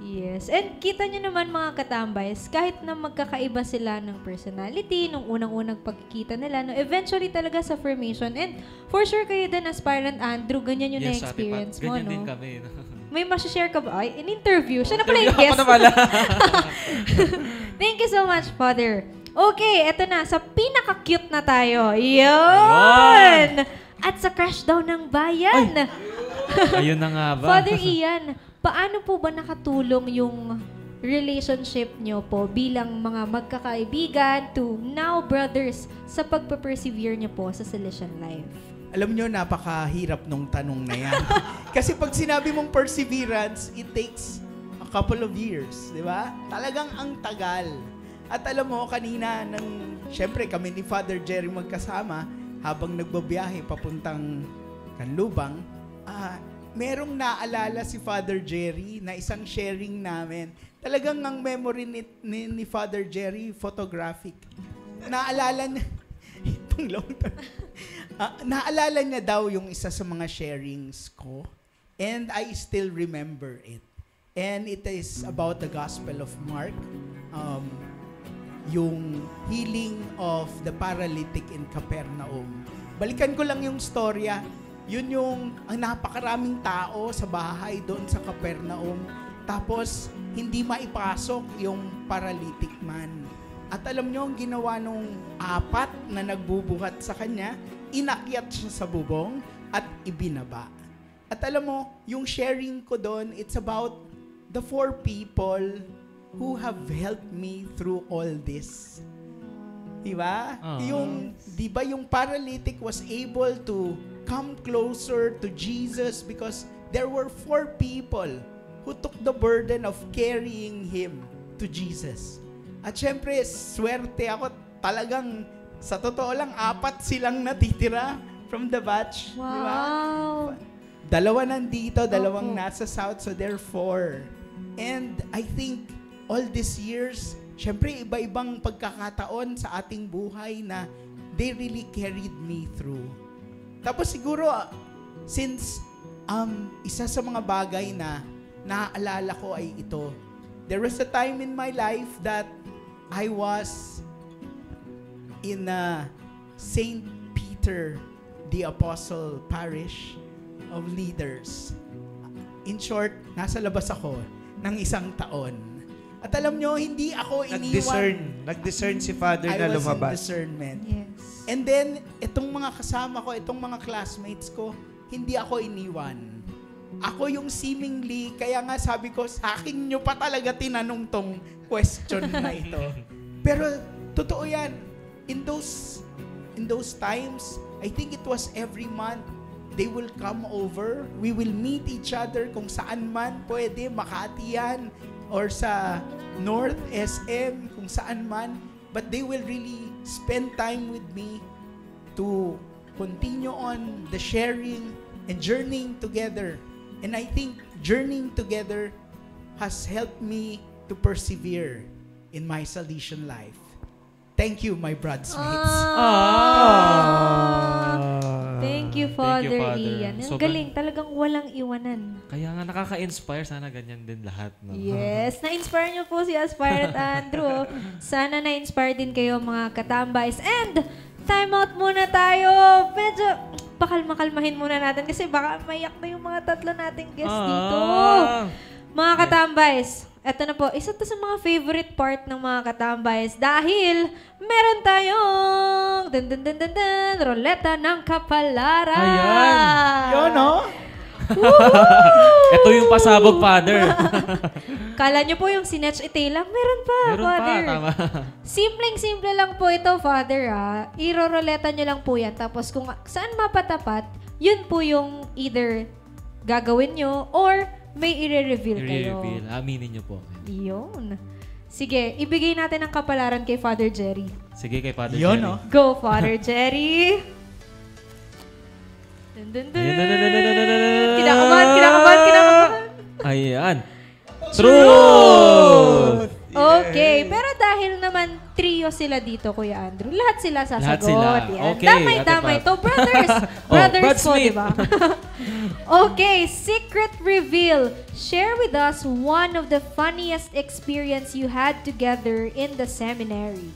Yes. And kita nyo naman mga katambays, kahit na magkakaiba sila ng personality, nung unang-unang pagkikita nila, no, eventually talaga sa formation. And for sure kayo din, aspirant Andrew, ganyan yung na-experience mo, ganyan no? din kami. No? May masashare ka ba? Ay, in interview. Siya na pala yung guest. Thank you so much, Father. Okay, eto na. Sa pinaka-cute na tayo. Yun! At sa crush daw ng bayan. Ayun na nga ba? Father Ian, paano po ba nakatulong yung relationship nyo po bilang mga magkakaibigan to now brothers sa pagpa-persevere nyo po sa Salesian life? Alam nyo, napakahirap nung tanong na yan. Kasi pag sinabi mong perseverance, it takes a couple of years, di ba? Talagang ang tagal. At alam mo, kanina, syempre kami ni Father Jerry magkasama, habang nagbabiyahe papuntang Kanlubang, merong naalala si Father Jerry na isang sharing namin. Talagang ang memory ni Father Jerry, photographic. Naalala niya, naalala niya daw yung isa sa mga sharings ko. And I still remember it. And it is about the Gospel of Mark. Yung healing of the paralytic in Capernaum. Balikan ko lang yung storya. Yun yung ang napakaraming tao sa bahay doon sa Capernaum. Tapos, hindi maipasok yung paralytic man. At alam nyo, ang ginawa nung 4 na nagbubuhat sa kanya, inakyat siya sa bubong at ibinaba. At alam mo, yung sharing ko doon, it's about the 4 people who have helped me through all this. Diba? Diba yung paralytic was able to come closer to Jesus because there were 4 people who took the burden of carrying him to Jesus. At syempre, swerte ako talagang, sa totoo lang, 4 silang natitira. from the batch. Wow. Di ba? Dalawa nandito, dalawang nasa South, so there 4. And I think all these years, syempre iba-ibang pagkakataon sa ating buhay na they really carried me through. Tapos siguro, since isa sa mga bagay na naaalala ko ay ito, there was a time in my life that I was in St. Peter the Apostle Parish of Leaders. In short, nasa labas ako ng 1 taon. At alam nyo, hindi ako iniwan. Nag-discern si Father na lumabas. I was in discernment. Yes. And then, itong mga kasama ko, itong mga classmates ko, hindi ako iniwan. Ako yung seemingly, kaya nga sabi ko, sa akin nyo pa talaga tinanong tong question na ito. Pero, totoo yan. In those times, I think it was every month, they will come over. We will meet each other kung saan man pwede, Makati yan, or sa North SM, kung saan man. But they will really spend time with me to continue on the sharing and journeying together. And I think journeying together has helped me to persevere in my Salesian life. Thank you, my bridesmaids. Thank you, Father Father. Ian. Ang galing, talagang walang iwanan. Kaya nga nakaka-inspire, sana ganyan din lahat. No? Yes, na-inspire niyo po si Aspire at Andrew. Sana na-inspire din kayo mga katambays. And time out muna tayo. Medyo pakalma-kalmahin muna natin kasi baka mayak na yung mga tatlo nating guests dito. Mga katambays, eto na po, isa to sa mga favorite part ng mga katambays dahil meron tayong roleta ng kapalaran. Ayan. Yun, no? Ito yung pasabog, Father. Kala nyo po yung sinetch itela, meron pa, Father. Tama. Simpleng-simple lang po ito, Father, ha. Iroroleta nyo lang po yan. Tapos kung saan mapatapat, yun po yung either gagawin nyo or may i-reveal kayo. Aminin nyo po. Yun. Sige, ibigay natin ang kapalaran kay Father Jerry. Sige, kay Father Yun, Jerry. no? Go, Father Jerry! Kinakabahan. Ayan. Truth! Okay, pero dahil naman trio sila dito, Kuya Andrew, lahat sila sasagot. Lahat sila. Yan. Okay, Damay-damay to. Brothers! Brothers po, Smith. diba? Okay, secret reveal. Share with us one of the funniest experience you had together in the seminary.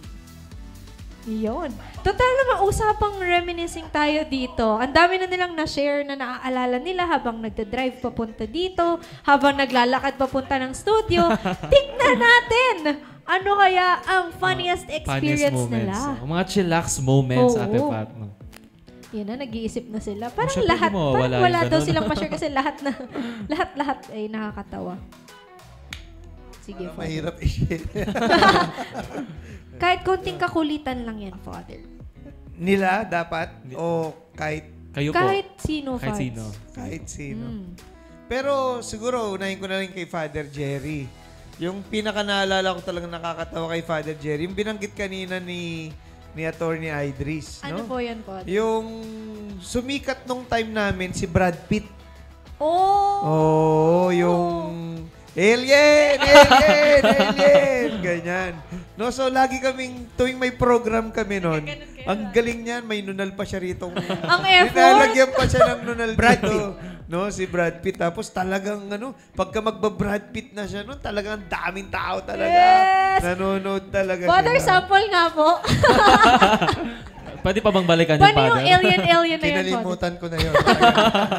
Yun. Total naman, usapang reminiscing tayo dito. Ang dami na nilang na-share na naaalala nila habang nagda-drive papunta dito, habang naglalakad papunta ng studio. Tignan natin! Ano kaya ang funniest experience nila? Mga chillax moments, Ate Pat. No? Yun na, nag-iisip na sila. Parang Siyempre, lahat, parang wala daw ganun. silang ma-share kasi lahat ay nakakatawa. Sige, Father. Mahirap i-share. Kahit konting kakulitan lang yan, Father. Nila, dapat? O kahit... Kayo po. Kahit sino, Kahit Fads. sino. Kahit sino. Pero siguro, unahin ko na rin kay Father Jerry. Yung pinaka naalala ko talagang nakakatawa kay Father Jerry, yung binanggit kanina ni Attorney Idris. Ano no? po yan, Father? Yung sumikat nung time namin, si Brad Pitt. Oh! Yung... Alien! Ganyan. No, so lagi kaming, tuwing may program kami nun, ang galing niyan, may nunal pa siya rito. Ang effort? Nilalagyan pa siya ng nunal Brad dito. Pitt. No, si Brad Pitt. Tapos talagang, pagka magba-Brad Pitt na siya nun, talagang daming tao talaga. Yes! Nanonood talaga Father, sila. sample nga po. Pwede pa bang balikan Paano yung yung Father? alien na yan, Father? Kinalimutan ko na yun.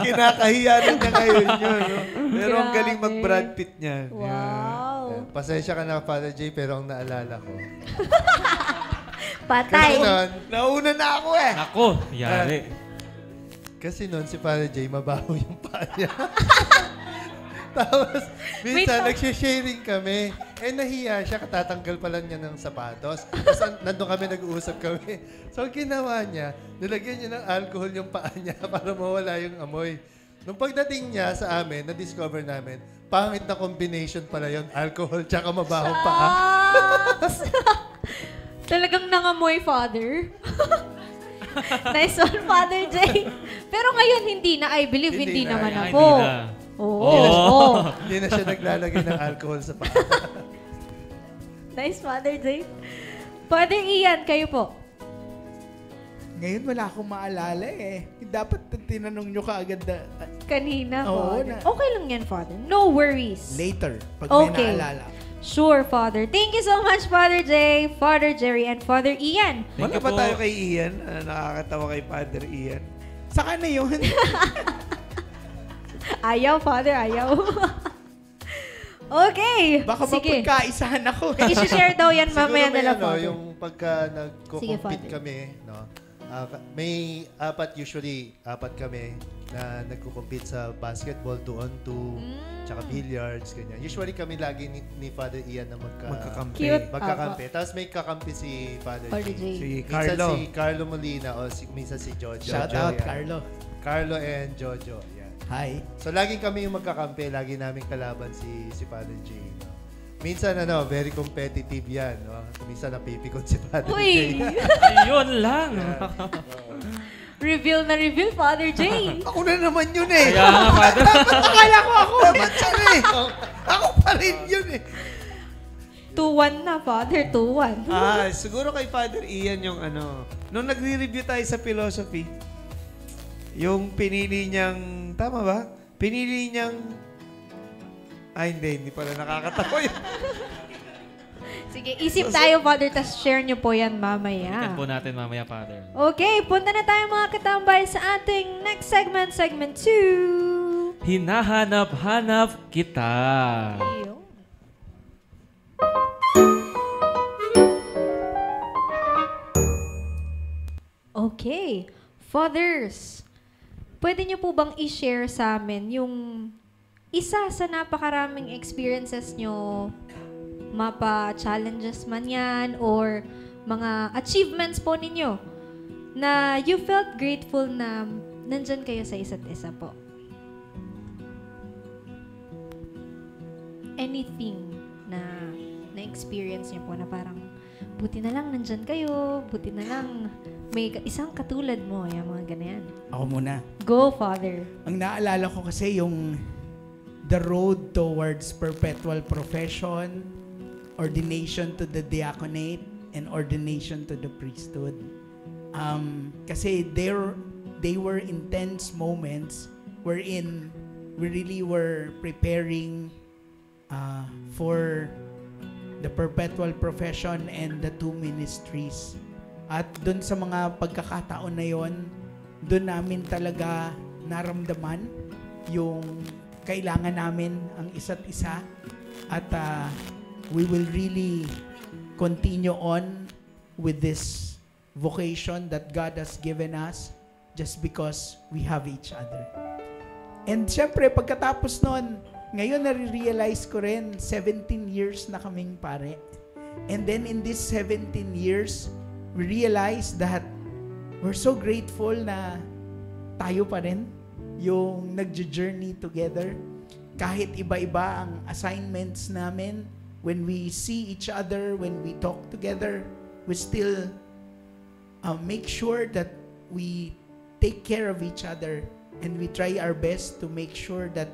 Kinakahiya na niya ngayon yun. No? Pero ang galing Grabe. mag-Brad Pitt niya. Wow. Pasensya ka na, Father J, pero ang naalala ko. Patay. Kasi nun, Nauna na ako eh. Ako, yari. kasi nun si Father J, mabaho yung paa niya. Tapos, minsan, nagsha-sharing kami. Nahiya siya, katatanggal pa lang niya ng sapatos. Tapos, nandun kami, nag-uusap kami. So, ginawa niya, nilagyan niya ng alcohol yung paa niya para mawala yung amoy. Nung pagdating niya sa amin, na-discover namin, pangit na combination pala yun, alcohol tsaka mabahong paa. Talagang nangamoy, Father. Nice one, Father Jay. Pero ngayon, hindi na. I believe, hindi naman Ay, ako. hindi na. Oo. Hindi na siya naglalagay ng alcohol sa paa. Nice, Father Jay. Father Ian, kayo po. Ngayon wala akong maalala eh. Dapat tinanong nyo kaagad na... Kanina, Oo, Father. Okay lang yan, Father. No worries. Later, pag may naalala. Sure, Father. Thank you so much, Father Jay, Father Jerry, and Father Ian. Wala ba tayo kay Ian? Nakakatawa kay Father Ian. Saka na yun. Ayaw, Father, ayaw. Okay. Baka sige. mapagkaisahan ako. I-share daw yan mamaya Siguro may nila, Father. yung pagka Sige, nagko-compete Father. kami, no? May usually apat kami na nagko-compete sa basketball, 2-on-2, tsaka billiards, ganyan. Usually kami lagi ni Father Ian na magkakampi. Cute. Magkakampi. Tapos may kakampi si Father Father J. J. Si Minsan Carlo. si Carlo Molina o minsan si Jojo. Shout out, Yan. Carlo. Carlo and Jojo. Yan. Hi. So lagi kami yung magkakampi, lagi namin kalaban si Father J. No? Minsan very competitive yan. No? Minsan napipikon si Father Uy! J. Ayun lang. Reveal na reveal, Father Jay. Ako na naman yun eh. Kaya nga, Father. Akala ko ako. Dapat siya eh. Ako pa rin yun eh. 2-1 na, Father. 2-1. Siguro kay Father Ian yung nung nagre-review tayo sa philosophy, yung pinili niyang, tama ba? Pinili niyang, hindi pala nakakatawa yun. Sige, isip tayo, Father, tas share niyo po yan mamaya. Ikan po natin mamaya, Father. Okay, punta na tayo mga katambay sa ating next segment, segment 2. Hinahanap-hanap kita. Okay. Fathers, pwede niyo po bang i-share sa amin yung isa sa napakaraming experiences nyo, mapa-challenges man yan, or mga achievements po ninyo, na you felt grateful na nandyan kayo sa isa't isa po? Anything na na-experience niyo po na parang, buti na lang nandyan kayo, buti na lang may isang katulad mo, yung mga ganyan. Ako muna. Go, Father. Ang naalala ko kasi yung the road towards perpetual profession, ordination to the diaconate, and ordination to the priesthood. Kasi they were intense moments wherein we really were preparing for the perpetual profession and the two ministries. At dun sa mga pagkakataon na yon, dun namin talaga naramdaman yung kailangan namin ang isa't isa. At we will really continue on with this vocation that God has given us just because we have each other. And syempre, pagkatapos nun, ngayon nare-realize ko rin, 17 years na kaming pare. And then in these 17 years, we realize that we're so grateful na tayo pa rin yung nag-journey together. Kahit iba-iba ang assignments namin, when we see each other, when we talk together, we still make sure that we take care of each other and we try our best to make sure that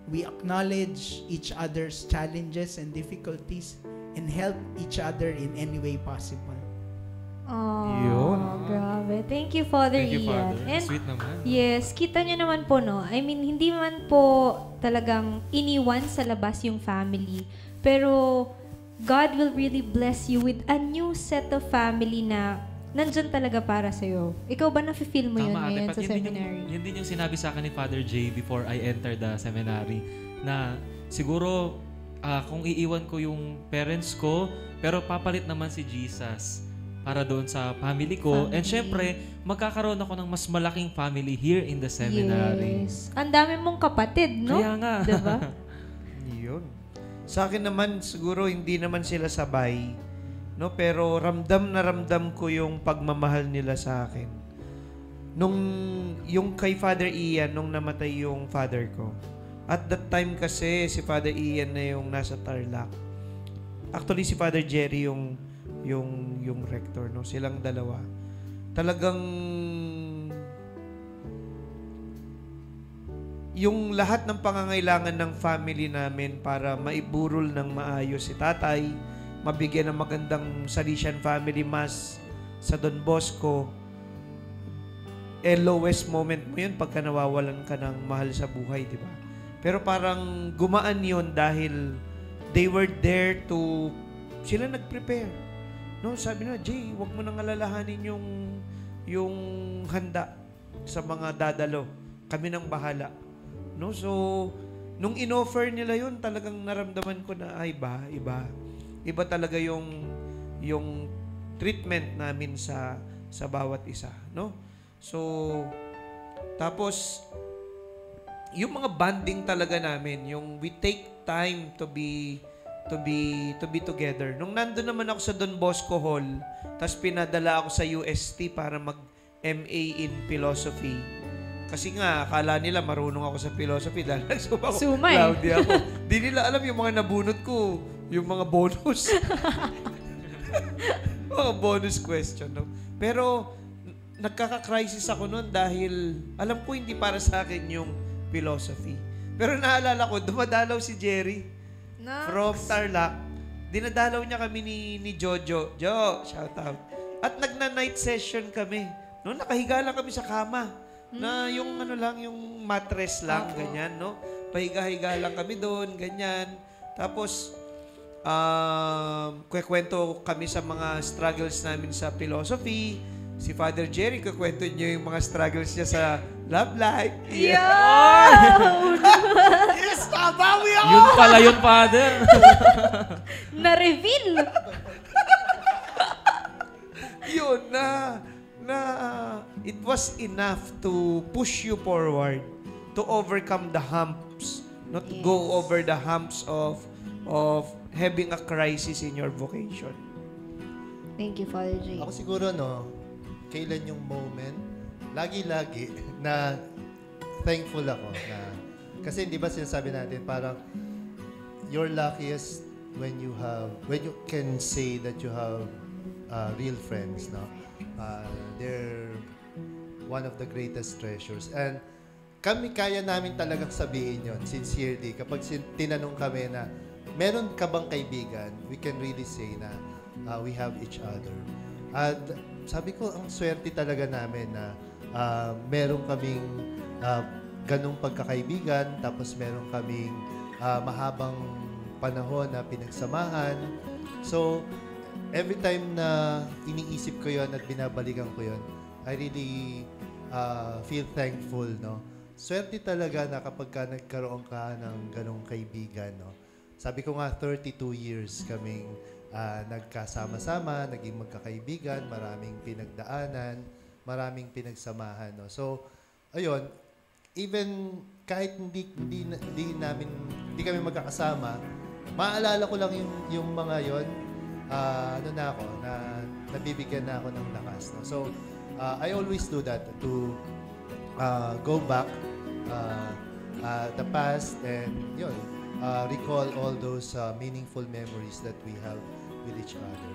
we acknowledge each other's challenges and difficulties and help each other in any way possible. Oh, grabe. Thank you, Father Thank you, Ian. Father. And Sweet naman. yes, kita nyo naman po, no? I mean, hindi man po talagang iniwan sa labas yung family. Pero God will really bless you with a new set of family na nandyan talaga para sa'yo. Ikaw ba na-feel mo yun ngayon sa seminary? Yun din yung sinabi sa akin ni Father J before I entered the seminary. Na siguro, kung iiwan ko yung parents ko, pero papalit naman si Jesus para doon sa family ko. And syempre, magkakaroon ako ng mas malaking family here in the seminary. Yes. Ang dami mong kapatid, no? Kaya nga. Diba? Yun. Sa akin naman, siguro hindi naman sila sabay. No? Pero ramdam na ramdam ko yung pagmamahal nila sa akin. Yung kay Father Ian, nung namatay yung father ko. At that time kasi, si Father Ian na yung nasa Tarlac. Actually, si Father Jerry yung rector, no? Silang dalawa. talagang yung lahat ng pangangailangan ng family namin para maiburol ng maayos si tatay, mabigyan ng magandang Salesian Family Mass sa Don Bosco, lowest moment mo yun pagka nawawalan ka ng mahal sa buhay, di ba? Pero parang gumaan yun dahil they were there to, sila nag-prepare. No, sabi na, Jay, wag mo nang alalahanin yung handa sa mga dadalo. Kami nang bahala. No, so nung inoffer nila yun, talagang naramdaman ko na iba talaga yung treatment namin sa bawat isa, no? So tapos yung mga bonding talaga namin, yung we take time to be together. Nung nandun naman ako sa Don Bosco Hall, tapos pinadala ako sa UST para mag-MA in Philosophy. Kasi nga, akala nila marunong ako sa philosophy dahil Sumay. Cloudy ako. Di nila alam yung mga nabunot ko, yung mga bonus. Mga bonus question. No? Pero, nagkaka-crisis ako noon dahil alam ko hindi para sa akin yung philosophy. Pero naalala ko, dumadalaw si Jerry from Tarlac. Dinadalaw niya kami ni Jojo. Jo, shout out. At nagna-night session kami. No, nakahiga lang kami sa kama. Na yung yung mattress lang, ganyan, no? Pahiga-higa lang kami doon, ganyan. Tapos, kwento kami sa mga struggles namin sa philosophy. Si Father Jerry, kwento niya yung mga struggles niya sa love life. Yeah! Yes, babawi ako! Yun pala yun, Father. Na-reveal! Yun na it was enough to push you forward, to overcome the humps, not to go over the humps of having a crisis in your vocation. Thank you, Father J. Ako siguro, kailan yung moment, lagi-lagi na thankful ako na, kasi di ba sinasabi natin, parang you're luckiest when you can say that you have real friends, no? They're one of the greatest treasures. And kaya namin talagang sabihin yon sincerely. Kapag tinanong kami na, meron ka bang kaibigan, we can really say na we have each other. At sabi ko, ang swerte talaga namin na meron kaming ganong pagkakaibigan, tapos meron kaming mahabang panahon na pinagsamahan. So, every time na iniisip ko yon at binabalikan ko yon, I really feel thankful, no? Swerte talaga na kapag ka nagkaroon ka ng ganong kaibigan, no? Sabi ko nga, 32 years kaming nagkasama-sama, naging magkakaibigan, maraming pinagdaanan, maraming pinagsamahan, no? So, ayun, even kahit hindi kami magkakasama, maalala ko lang yung mga yon, nabibigyan na ako ng lakas, no? So, I always do that to go back the past and recall all those meaningful memories that we have with each other.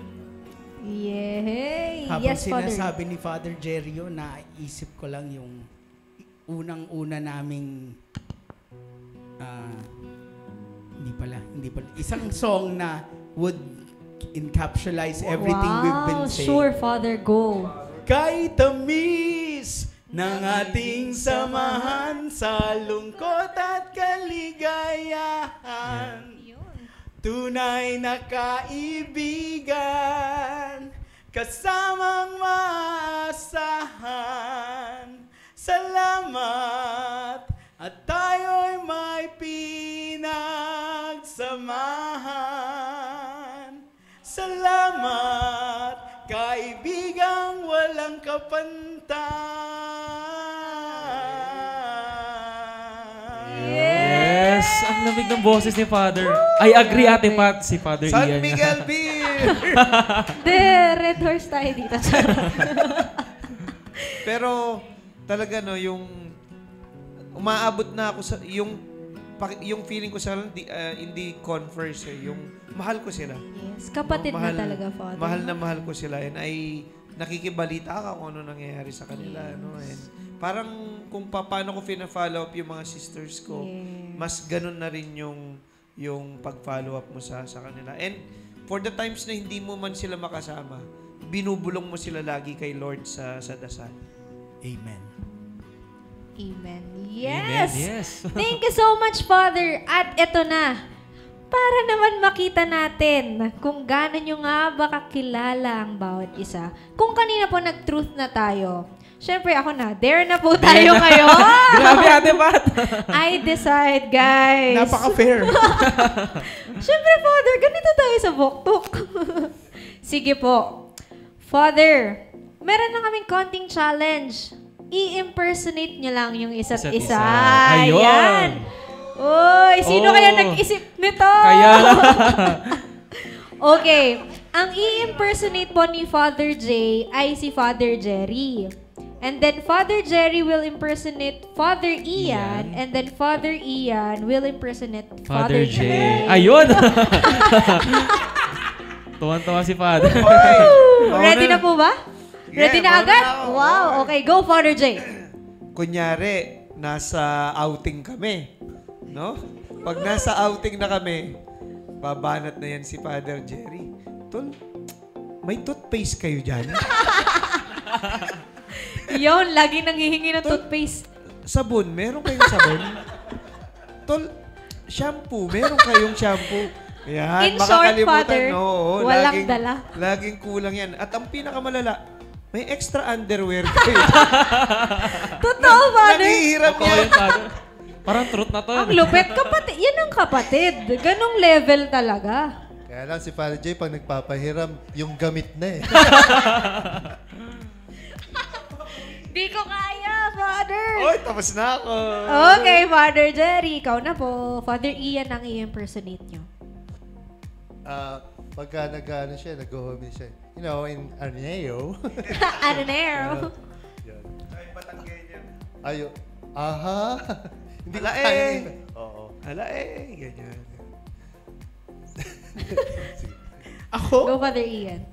Yay! Habang Yes, Father. sinasabi ni Father Jerry, naisip ko lang yung unang-una naming hindi pala. Isang song na would encapsulate everything we've been saying. Sure, Father, go. Kay tamis ng ating samahan sa lungkot at kaligayahan, tunay na kaibigan, kasamang maasahan. Salamat at tayo'y may pinagsamahan. Salamat, kaibigang walang kapantay. Yes! Ang lamig ng boses ni Father. I agree, Ate Pat, si Father San Ian. Miguel Beer! Red horse tayo dito. Pero, talaga yung umaabot na ako sa, yung yung feeling ko sa hindi converse yung mahal ko sila. Yes, kapatid na talaga, Father. Mahal ko sila and ay nakikibalita ka kung ano nangyayari sa kanila. No? And parang kung paano ko fina-follow up yung mga sisters ko, mas ganun na rin yung pag-follow up mo sa kanila. And for the times na hindi mo man sila makasama, binubulong mo sila lagi kay Lord sa dasal. Amen. Amen. Amen, Yes! yes. Thank you so much, Father. At eto na, para naman makita natin kung gaano nyo nga ba kakilala ang bawat isa. Kung kanina po nag-truth na tayo, syempre ako na, dare na po tayo ngayon. Grabe, Ate Pat. I decide, guys. Napaka-fair. Syempre, Father, ganito tayo sa buktok. Sige po. Father, meron na kaming konting challenge. I-impersonate nyo lang yung isa't isa. Ayun. Ayan. Uy, sino kaya nag-isip nito? Kaya lang. Okay. Ang i-impersonate po ni Father J ay si Father Jerry. And then Father Jerry will impersonate Father Ian. And then Father Ian will impersonate Father J. Ayun! Tuwan-tuwa si Father. Ready na po ba? Ready na agad? Wow. Okay, go Father J. Kunyari, nasa outing kami. No? Pag nasa outing na kami, babanat na yan si Father Jerry. Tol, may toothpaste kayo dyan? Yun, lagi nanghihingi ng toothpaste. Sabon, meron kayong sabon? Tol, shampoo, meron kayong shampoo? Yan, In short, Father, no, walang dala. Laging kulang yan. At ang pinakamalala, may extra underwear kayo. Totoo, Father. Naghihirap yan. Parang truth na to. Ang lupit, kapatid. Yan ang kapatid. Ganong level talaga. Kaya lang si Father J, pag nagpapahiram, yung gamit na eh. Di ko kaya, Father. Oy, tapos na ako. Okay, Father Jerry, ikaw na po. Father Ian ang i-impersonate nyo. Pagka nag-ano siya, nag-homie siya. You know, in Arneo. Arneo. Yan. Ay, Batanggay niya. Ayo. Aha. Hindi Ala eh. Oo. Ala eh. Ganyan. Ako? Go, Father Ian.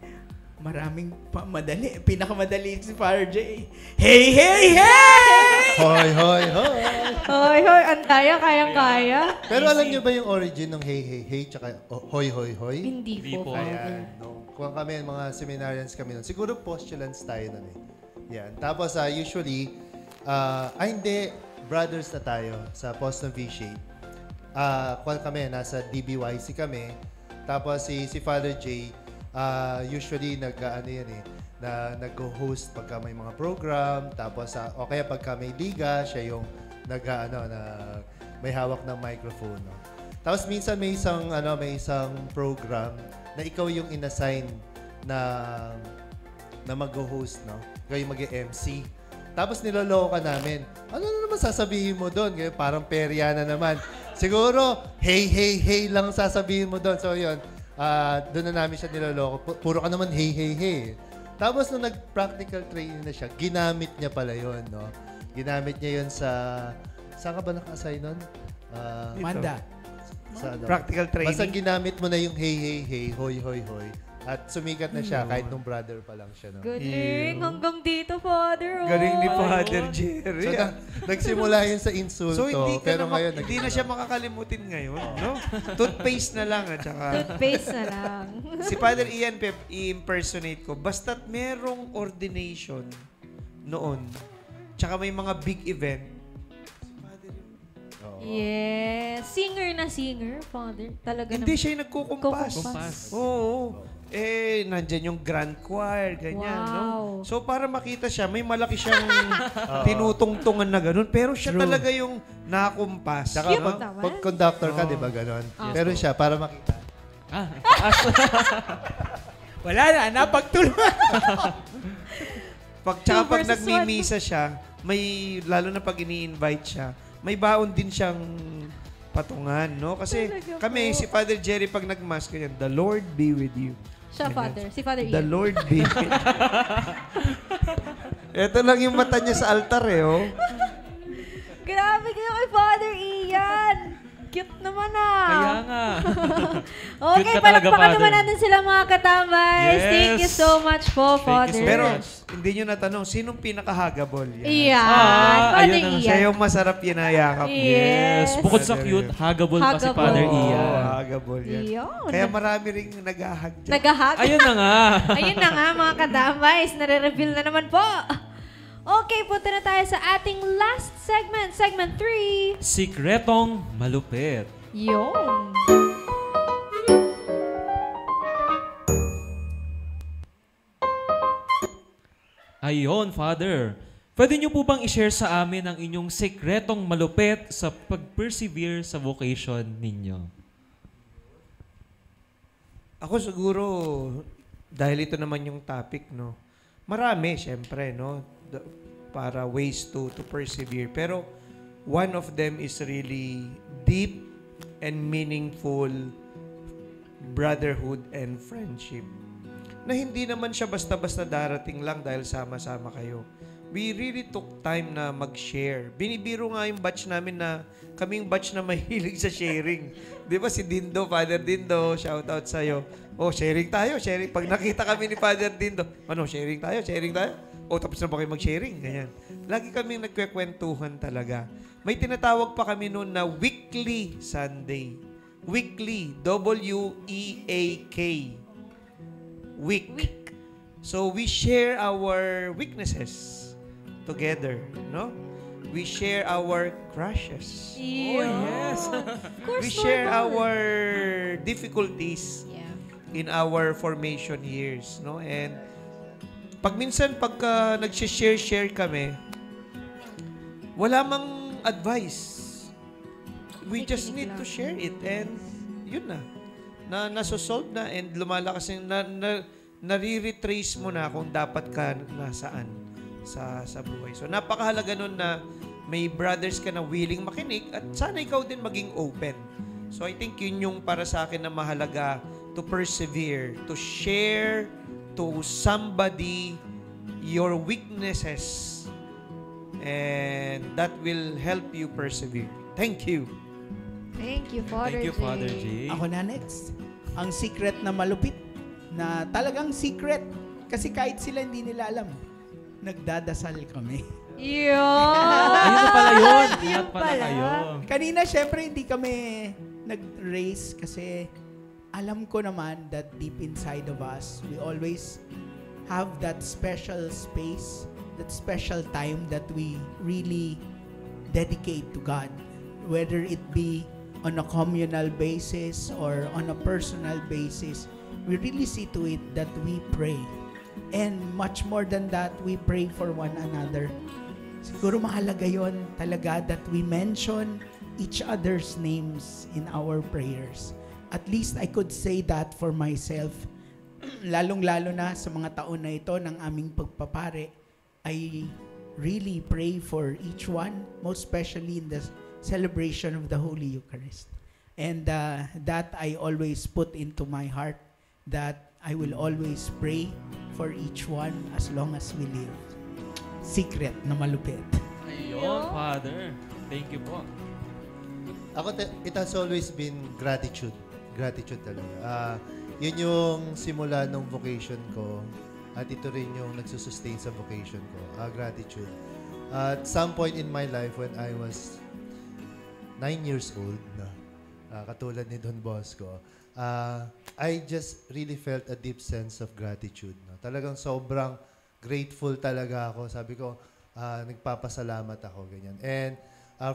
Maraming madali. Pinakamadali si Father J. Hey, hey, hey! Hoy, hoy, hoy! Hoy, hoy. Andaya, kayang-kaya. Pero alam niyo ba yung origin ng hey, hey, hey, tsaka hoy, hoy, hoy? Hindi po, Father. Ayan. Kung kami, mga seminarians kami nun. Siguro postulants tayo nun eh. Yan. Tapos, usually, hindi, brothers na tayo sa Boston V-Shape. Kung kami, nasa DBYC kami. Tapos, si Father J, usually, nag-host pagka may mga program. Tapos, o kaya pagka may liga, siya yung may hawak ng microphone. No? Tapos, minsan may isang program na ikaw yung inassign na mag-host, no? Ikaw yung mag-MC. Tapos niloloko ka namin. Ano na naman sasabihin mo doon? Parang perya na naman. Siguro, hey, hey, hey lang sasabihin mo doon. So, yun. Doon na namin siya niloloko. Puro ka naman hey, hey, hey. Tapos, nung nag-practical training na siya, ginamit niya pala yun, no? Ginamit niya yun sa... Saan ka ba naka-assign nun? Manda. Practical training. Basta ginamit mo na yung hey, hey, hey, hoy, hoy, hoy. At sumikat na siya kahit nung brother pa lang siya. No? Galing. Hanggang dito, Father. Galing ni Father Jerry. So, nagsimula yun sa insulto. So, pero ngayon, hindi na siya makakalimutin ngayon. No? Toothpaste na lang. At saka, toothpaste na lang. Si Father Ian, i-impersonate ko. Basta't merong ordination noon, tsaka may mga big event, yes. Singer na singer, Father. Talaga hindi siya yung nagkukumpas. Oo. Nandyan yung grand choir, ganyan, no? So, para makita siya, may malaki siyang tinutungtungan na ganun. Pero siya talaga yung nakumpas. Saka pag conductor ka, di ba, ganun? Pero siya, para makita. Wala na, napagtulungan. Tsaka pag nagmimisa siya, lalo na pag ini-invite siya, may baon din siyang patungan, no? Kasi kami, si Father Jerry, pag nag-mass, ganyan, the Lord be with you. Siya, Father. Si Father Ian. The Lord be with you. Ito lang yung mata niya sa altar, eh, oh. Grabe kayo kay Father Ian. Cute naman ah. Kaya nga. Okay, Cute ka talaga, palakpakan Father. naman natin sila mga katambays. Yes. Thank you so much po, Father. Pero, hindi nyo natanong, sinong pinaka-hagabol? Iyan. Ah, Father ayun na. Ian. Siya yung masarap yinayakap. Yes. Bukod sa cute, hagabol pa si Hagabol. Father Oo, Ian. hagabol yan. Iyon. Kaya marami ring nag-ahag dyan. Nagahag. Ayun na nga. Ayun na nga mga katambays. Nare-reveal na naman po. Okay, punta na tayo sa ating last segment. Segment 3. Sikretong malupit. Yun. Ayon, Father. Pwede niyo po bang i-share sa amin ang inyong sikretong malupit sa pag-persevere sa vocation ninyo? Ako siguro, dahil ito naman yung topic, no? Marami, syempre, no? Para ways to persevere. Pero, one of them is really deep and meaningful brotherhood and friendship. Na hindi naman siya basta-basta darating lang dahil sama-sama kayo. We really took time na mag-share. Binibiro nga yung batch namin na kaming batch na mahilig sa sharing. Di ba si Dindo, Father Dindo, shout out sa'yo. Oh, sharing tayo, sharing. Pag nakita kami ni Father Dindo, ano, sharing tayo. O, tapos na ba kayo mag-sharing? Ganyan. Lagi kaming nagkwekwentuhan talaga. May tinatawag pa kami noon na Weekly Sunday. Weekly, W-E-A-K. Week. So, we share our weaknesses together, no? We share our crushes. Oh, yes. We share our difficulties in our formation years, no? And pagka nag-share kami, wala mang advice. We just need to share it and yun na. Nasosolve na and lumalakas nare-retrace mo na kung dapat ka nasaan sa buhay. So napakahalaga nun na may brothers ka na willing makinig at sana ikaw din maging open. So I think yun yung para sa akin na mahalaga to persevere, to share to somebody your weaknesses and that will help you persevere. Thank you. Thank you, Father Thank you, J. Father J. Ako na next. Ang secret na malupit, na talagang secret. Kasi kahit sila hindi nila alam, nagdadasal kami. Yun! Ayun na pala yun. Yun Lahat pala pala. kayo. Kanina, syempre, hindi kami nag-race kasi alam ko naman that deep inside of us, we always have that special space, that special time that we really dedicate to God. Whether it be on a communal basis or on a personal basis, we really see to it that we pray. And much more than that, we pray for one another. Siguro mahalaga yon talaga that we mention each other's names in our prayers. At least I could say that for myself. Lalong-lalo na sa mga taon na ito ng aming pagpapare, I really pray for each one, most especially in the celebration of the Holy Eucharist. And that I always put into my heart that I will always pray for each one as long as we live. Secret na malupit. Ayun, Father. Thank you po. Ako, it has always been gratitude. Gratitude talaga. Yun yung simula ng vocation ko at ito rin yung nagsusustain sa vocation ko. Gratitude. At some point in my life when I was 9 years old, katulad ni Don Bosco, I just really felt a deep sense of gratitude. Talagang sobrang grateful talaga ako. Sabi ko, nagpapasalamat ako, ganyan. And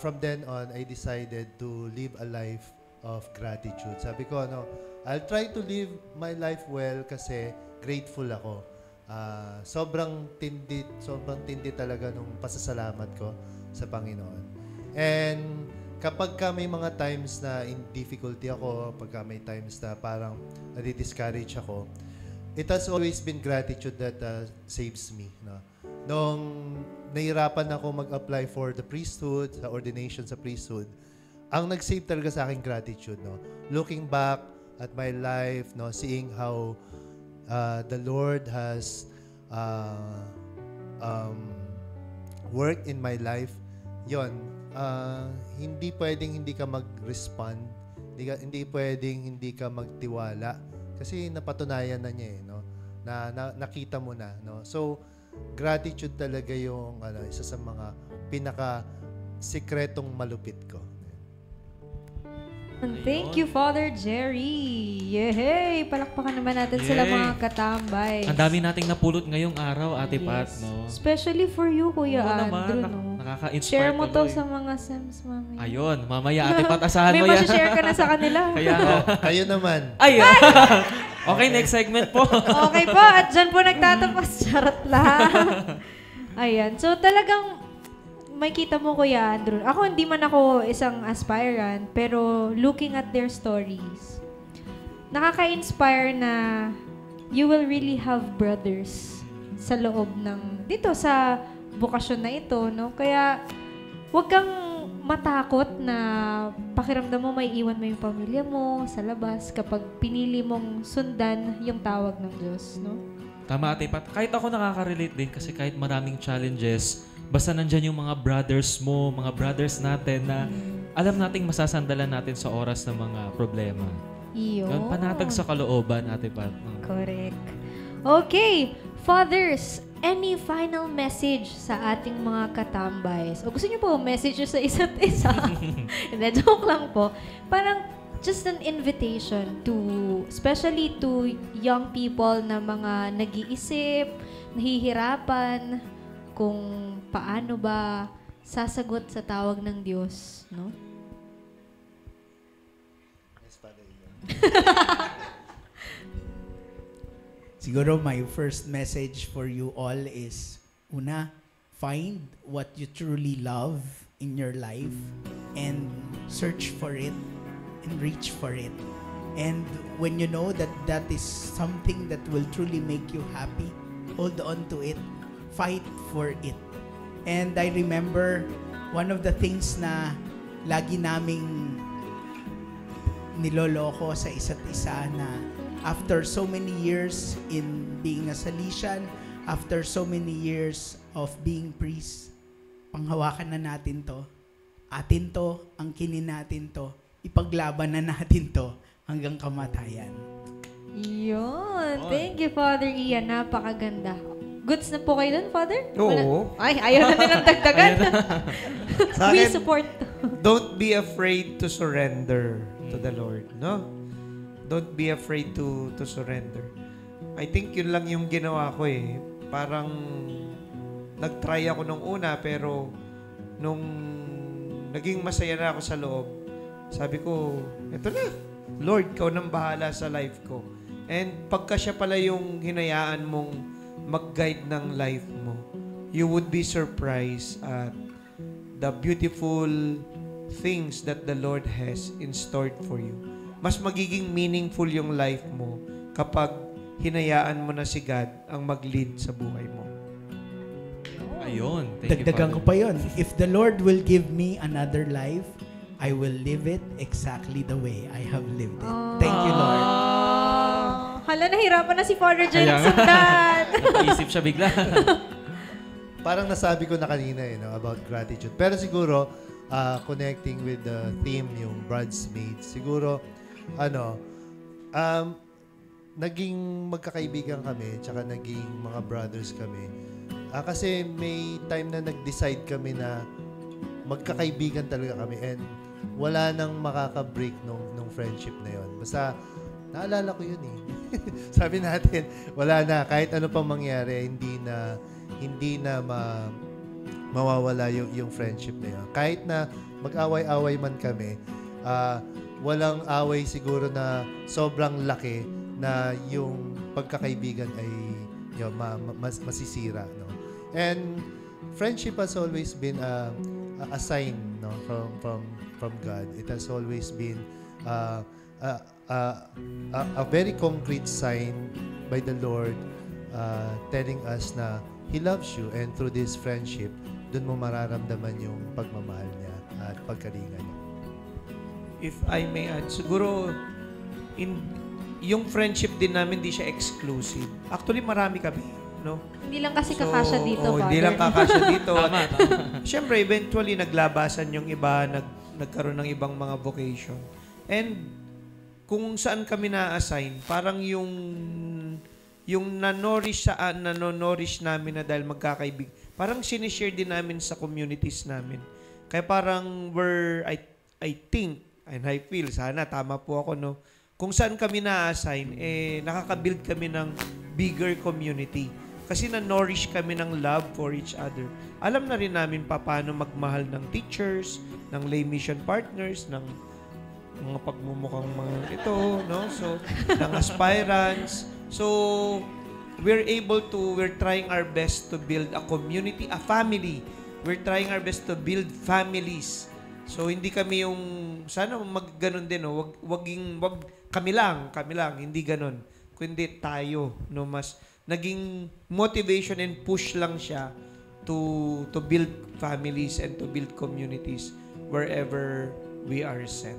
from then on, I decided to live a life of gratitude. Sabi ko, I'll try to live my life well kasi grateful ako. Sobrang tindi talaga nung pasasalamat ko sa Panginoon. And kapag may mga times na in difficulty ako, pagka may times na parang nadi-discourage ako, it has always been gratitude that saves me. No? Nung nahirapan ako mag-apply for the priesthood, sa ordination sa priesthood, ang nag-save talaga sa akin gratitude. No? Looking back at my life, no, seeing how the Lord has worked in my life, yon, hindi pwedeng hindi ka mag-respond, hindi pwedeng hindi ka magtiwala kasi napatunayan na niya no? Nakita mo na, no? So gratitude talaga yung isa sa mga pinaka sikretong malupit ko. Thank you, Father Jerry. Yehey! Palakpakan naman natin sila mga katambay. Ang dami nating napulot ngayong araw, Ate Pat, no? Especially for you, Kuya Andrew, no? Nakaka-inspire Share mo to tuloy. sa mga SEMs mamaya. Ayun, mamaya, Ate Pat, asahan mo yan. May masishare ka na sa kanila. Kaya, kayo naman. Ay! Okay, next segment po. Okay po, at dyan po nagtatapos. Charot lang. Ayan, so talagang may kita mo, Kuya Andrew. Ako, hindi man ako isang aspirant, pero looking at their stories, nakaka-inspire na you will really have brothers sa loob ng, dito sa bukasyon na ito, no? Kaya, huwag kang matakot na pakiramdam mo may iwan mo yung pamilya mo sa labas kapag pinili mong sundan yung tawag ng Diyos, no? Tama, Ate Pat. Kahit ako nakaka-relate din kasi kahit maraming challenges, basta nandyan yung mga brothers mo, mga brothers natin na alam nating masasandalan natin sa oras ng mga problema. Iyon. Panatag sa kalooban, Ate Pat. Correct. Okay, fathers, any final message sa ating mga katambays? O gusto niyo po message sa isa't isa? Hindi, joke lang po. Parang just an invitation to, especially to young people na mga nag-iisip, nahihirapan, kung paano ba sasagot sa tawag ng Diyos, no? Siguro my first message for you all is, una, find what you truly love in your life and search for it and reach for it. And when you know that that is something that will truly make you happy, hold on to it. Fight for it. And I remember one of the things na lagi naming niloloko sa isa't isa na after so many years in being a Salesian, after so many years of being priest, panghawakan na natin to. Atin to, angkinin natin to. Ipaglaban na natin to hanggang kamatayan. Yun. Thank you, Father Ian. Napakaganda. Goods na po kayo dun, Father? Oo. Ay, ayaw na nilang dagdagan. Sa We akin, support. Don't be afraid to surrender to the Lord, no? Don't be afraid to surrender. I think yun lang yung ginawa ko eh. Parang nag-try ako nung una, pero nung naging masaya na ako sa loob, sabi ko, eto na, Lord, ikaw nang bahala sa life ko. And pagka siya pala yung hinayaan mong mag-guide ng life mo, you would be surprised at the beautiful things that the Lord has in store for you. Mas magiging meaningful yung life mo kapag hinayaan mo na si God ang mag-lead sa buhay mo. Ayun. Thank Dagdagan ko pa yun. If the Lord will give me another life, I will live it exactly the way I have lived it. Thank you, Lord. Hala, nahirapan na si Father Jay ng sundan. Napaisip siya bigla. Parang nasabi ko na kanina about gratitude. Pero siguro, connecting with the theme, yung bridesmaids, siguro, naging magkakaibigan kami, tsaka naging mga brothers kami. Kasi may time na nag-decide kami na magkakaibigan talaga kami and wala nang makaka-break nung friendship na yon. Basta, naalala ko yun eh. Sabi natin, wala na. Kahit ano pang mangyari, hindi na mawawala yung friendship na yun. Kahit na mag-away-away man kami, walang away siguro na sobrang laki na yung pagkakaibigan ay masisira. No? And friendship has always been a sign, no, from God. It has always been a very concrete sign by the Lord telling us na He loves you, and through this friendship, dun mo mararamdaman yung pagmamahal niya at pagkalinga niya. If I may add, siguro yung friendship din namin di siya exclusive. Actually, marami kami. no? Hindi lang kasi kakasya dito, Father. Hindi lang kakasya dito. Tama. Siyempre, eventually, naglabasan yung iba, nagkaroon ng ibang mga vocation. And kung saan kami na-assign, parang yung nanonorish namin na dahil magkakaibig, parang sinishare din namin sa communities namin. Kaya parang I think, and I feel, sana tama po ako, no? Kung saan kami na-assign, nakaka-build kami ng bigger community. Kasi na-nourish kami ng love for each other. Alam na rin namin paano magmahal ng teachers, ng lay mission partners, ng mga pagmumukhang mga ito, no? So, ng aspirants. So, we're trying our best to build a community, a family. We're trying our best to build families. So, hindi kami yung, sana mag-ganon din, no? Wag kami lang, hindi ganon. Kundi tayo, no? Mas, naging motivation and push lang siya to build families and to build communities wherever we are sent.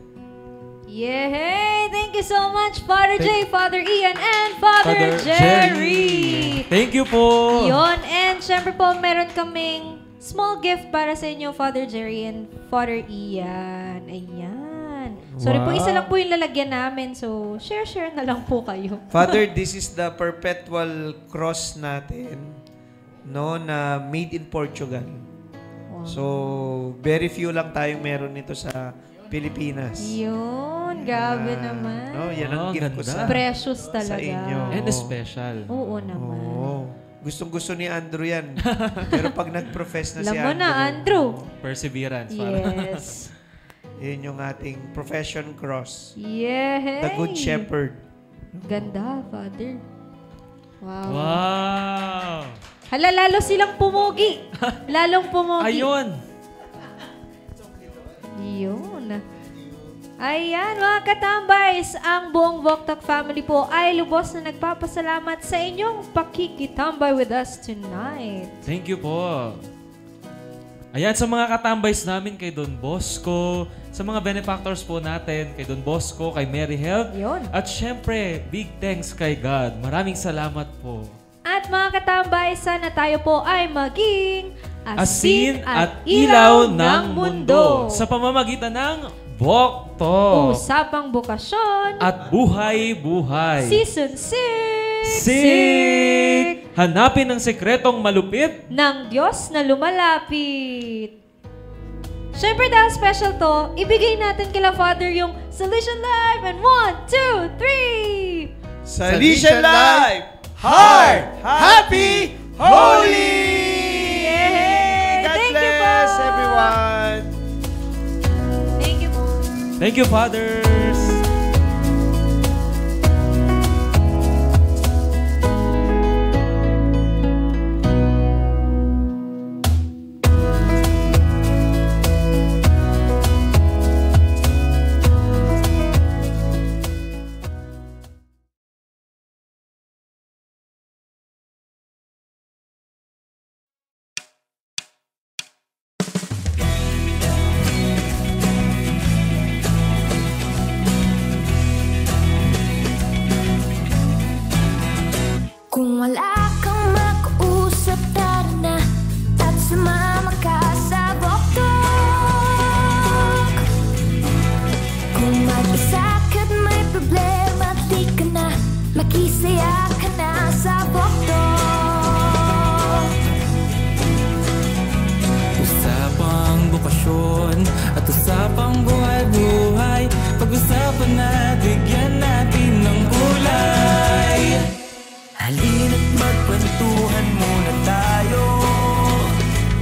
Yay! Thank you so much, Father J, Father Ian, and Father Jerry! Thank you po! Yun, and syempre po, meron kaming small gift para sa inyo, Father Jerry and Father Ian. Ayan. Sorry po, isa lang po yung lalagyan namin, so share na lang po kayo. Father, this is the perpetual cross natin, no, na made in Portugal. Wow. So, very few lang tayong meron nito sa Pilipinas. Yun, grabe naman. No, yan ang gift ko sa precious talaga. Sa inyo. And special. Oo naman. Gustong-gusto ni Andrew yan. Pero pag nag-profess na si Alam mo na, Andrew. Perseverance. Yes. Yun yung ating profession cross. Yay! The Good Shepherd. Ganda, Father. Wow. Wow! Hala, lalo silang pumugi. Lalong pumugi. Ayun! Yun. Ayan, mga katambays, ang buong Voktok family po ay lubos na nagpapasalamat sa inyong pakikitambay with us tonight. Thank you po. Ayan, sa mga katambays namin kay Don Bosco, sa mga benefactors po natin, kay Don Bosco, kay Mary Health, at syempre, big thanks kay God. Maraming salamat po. At mga katambays, sana tayo po ay maging asin at ilaw ng mundo sa pamamagitan ng Voktok. Usapang Bukasyon at Buhay-Buhay. Season 6. Sik! Hanapin ang sekretong malupit ng Diyos na lumalapit. Siyempre dahil special to, ibigay natin kila Father yung Salesian Live and 1, 2, 3! Salesian Live! Heart! Happy! Holy! God bless everyone! Thank you po. Thank you, Fathers! Kung wala kang makausap, tara na at sumama ka sa Voktok. Kung mag-isa ka't may problema, di ka na makisaya ka na sa Voktok. Usapang bukasyon at usapang buhay-buhay, pag-usapan na bigyan natin ng kulay. Halina't magkwentuhan muna tayo,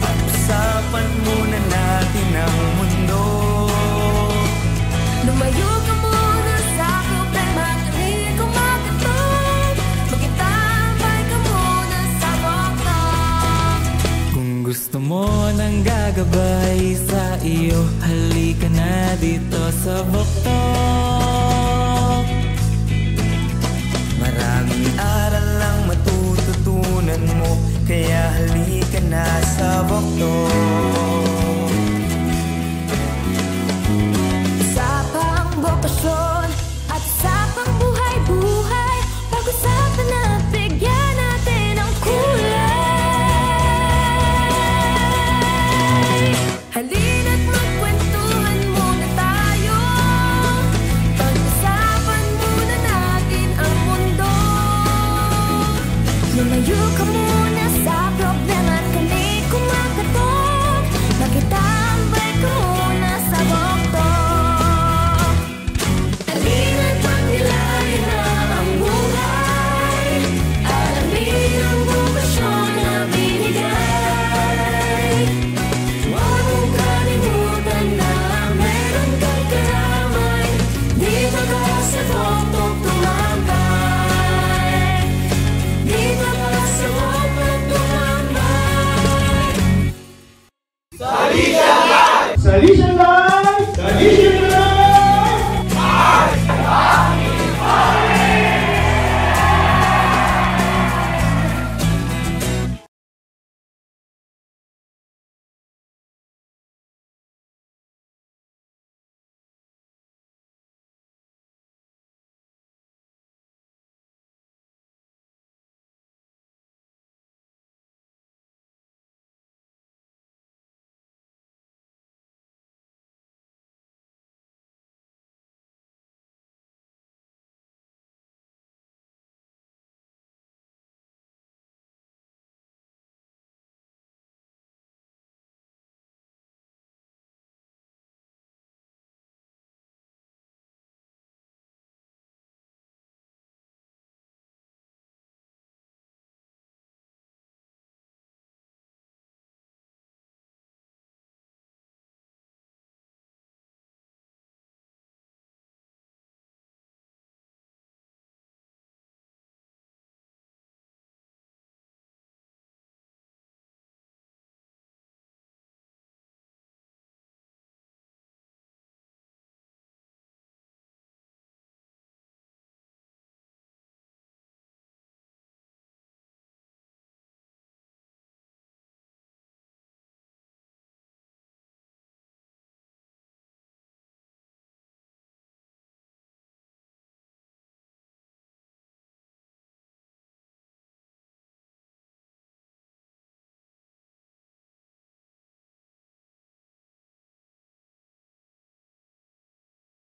pag-usapan muna natin ang mundo. Lumayo ka muna sa problema, hindi ko makatog. Magkitambay ka muna sa Voktok. Kung gusto mo ng gagabay sa iyo, halika na dito sa Voktok. Maraming aral lang matututunan mo, kaya halika na sa Voktok. Usapang bokasyon at usapang buhay-buhay, pag-usapan na bigyan natin ang kulay. you come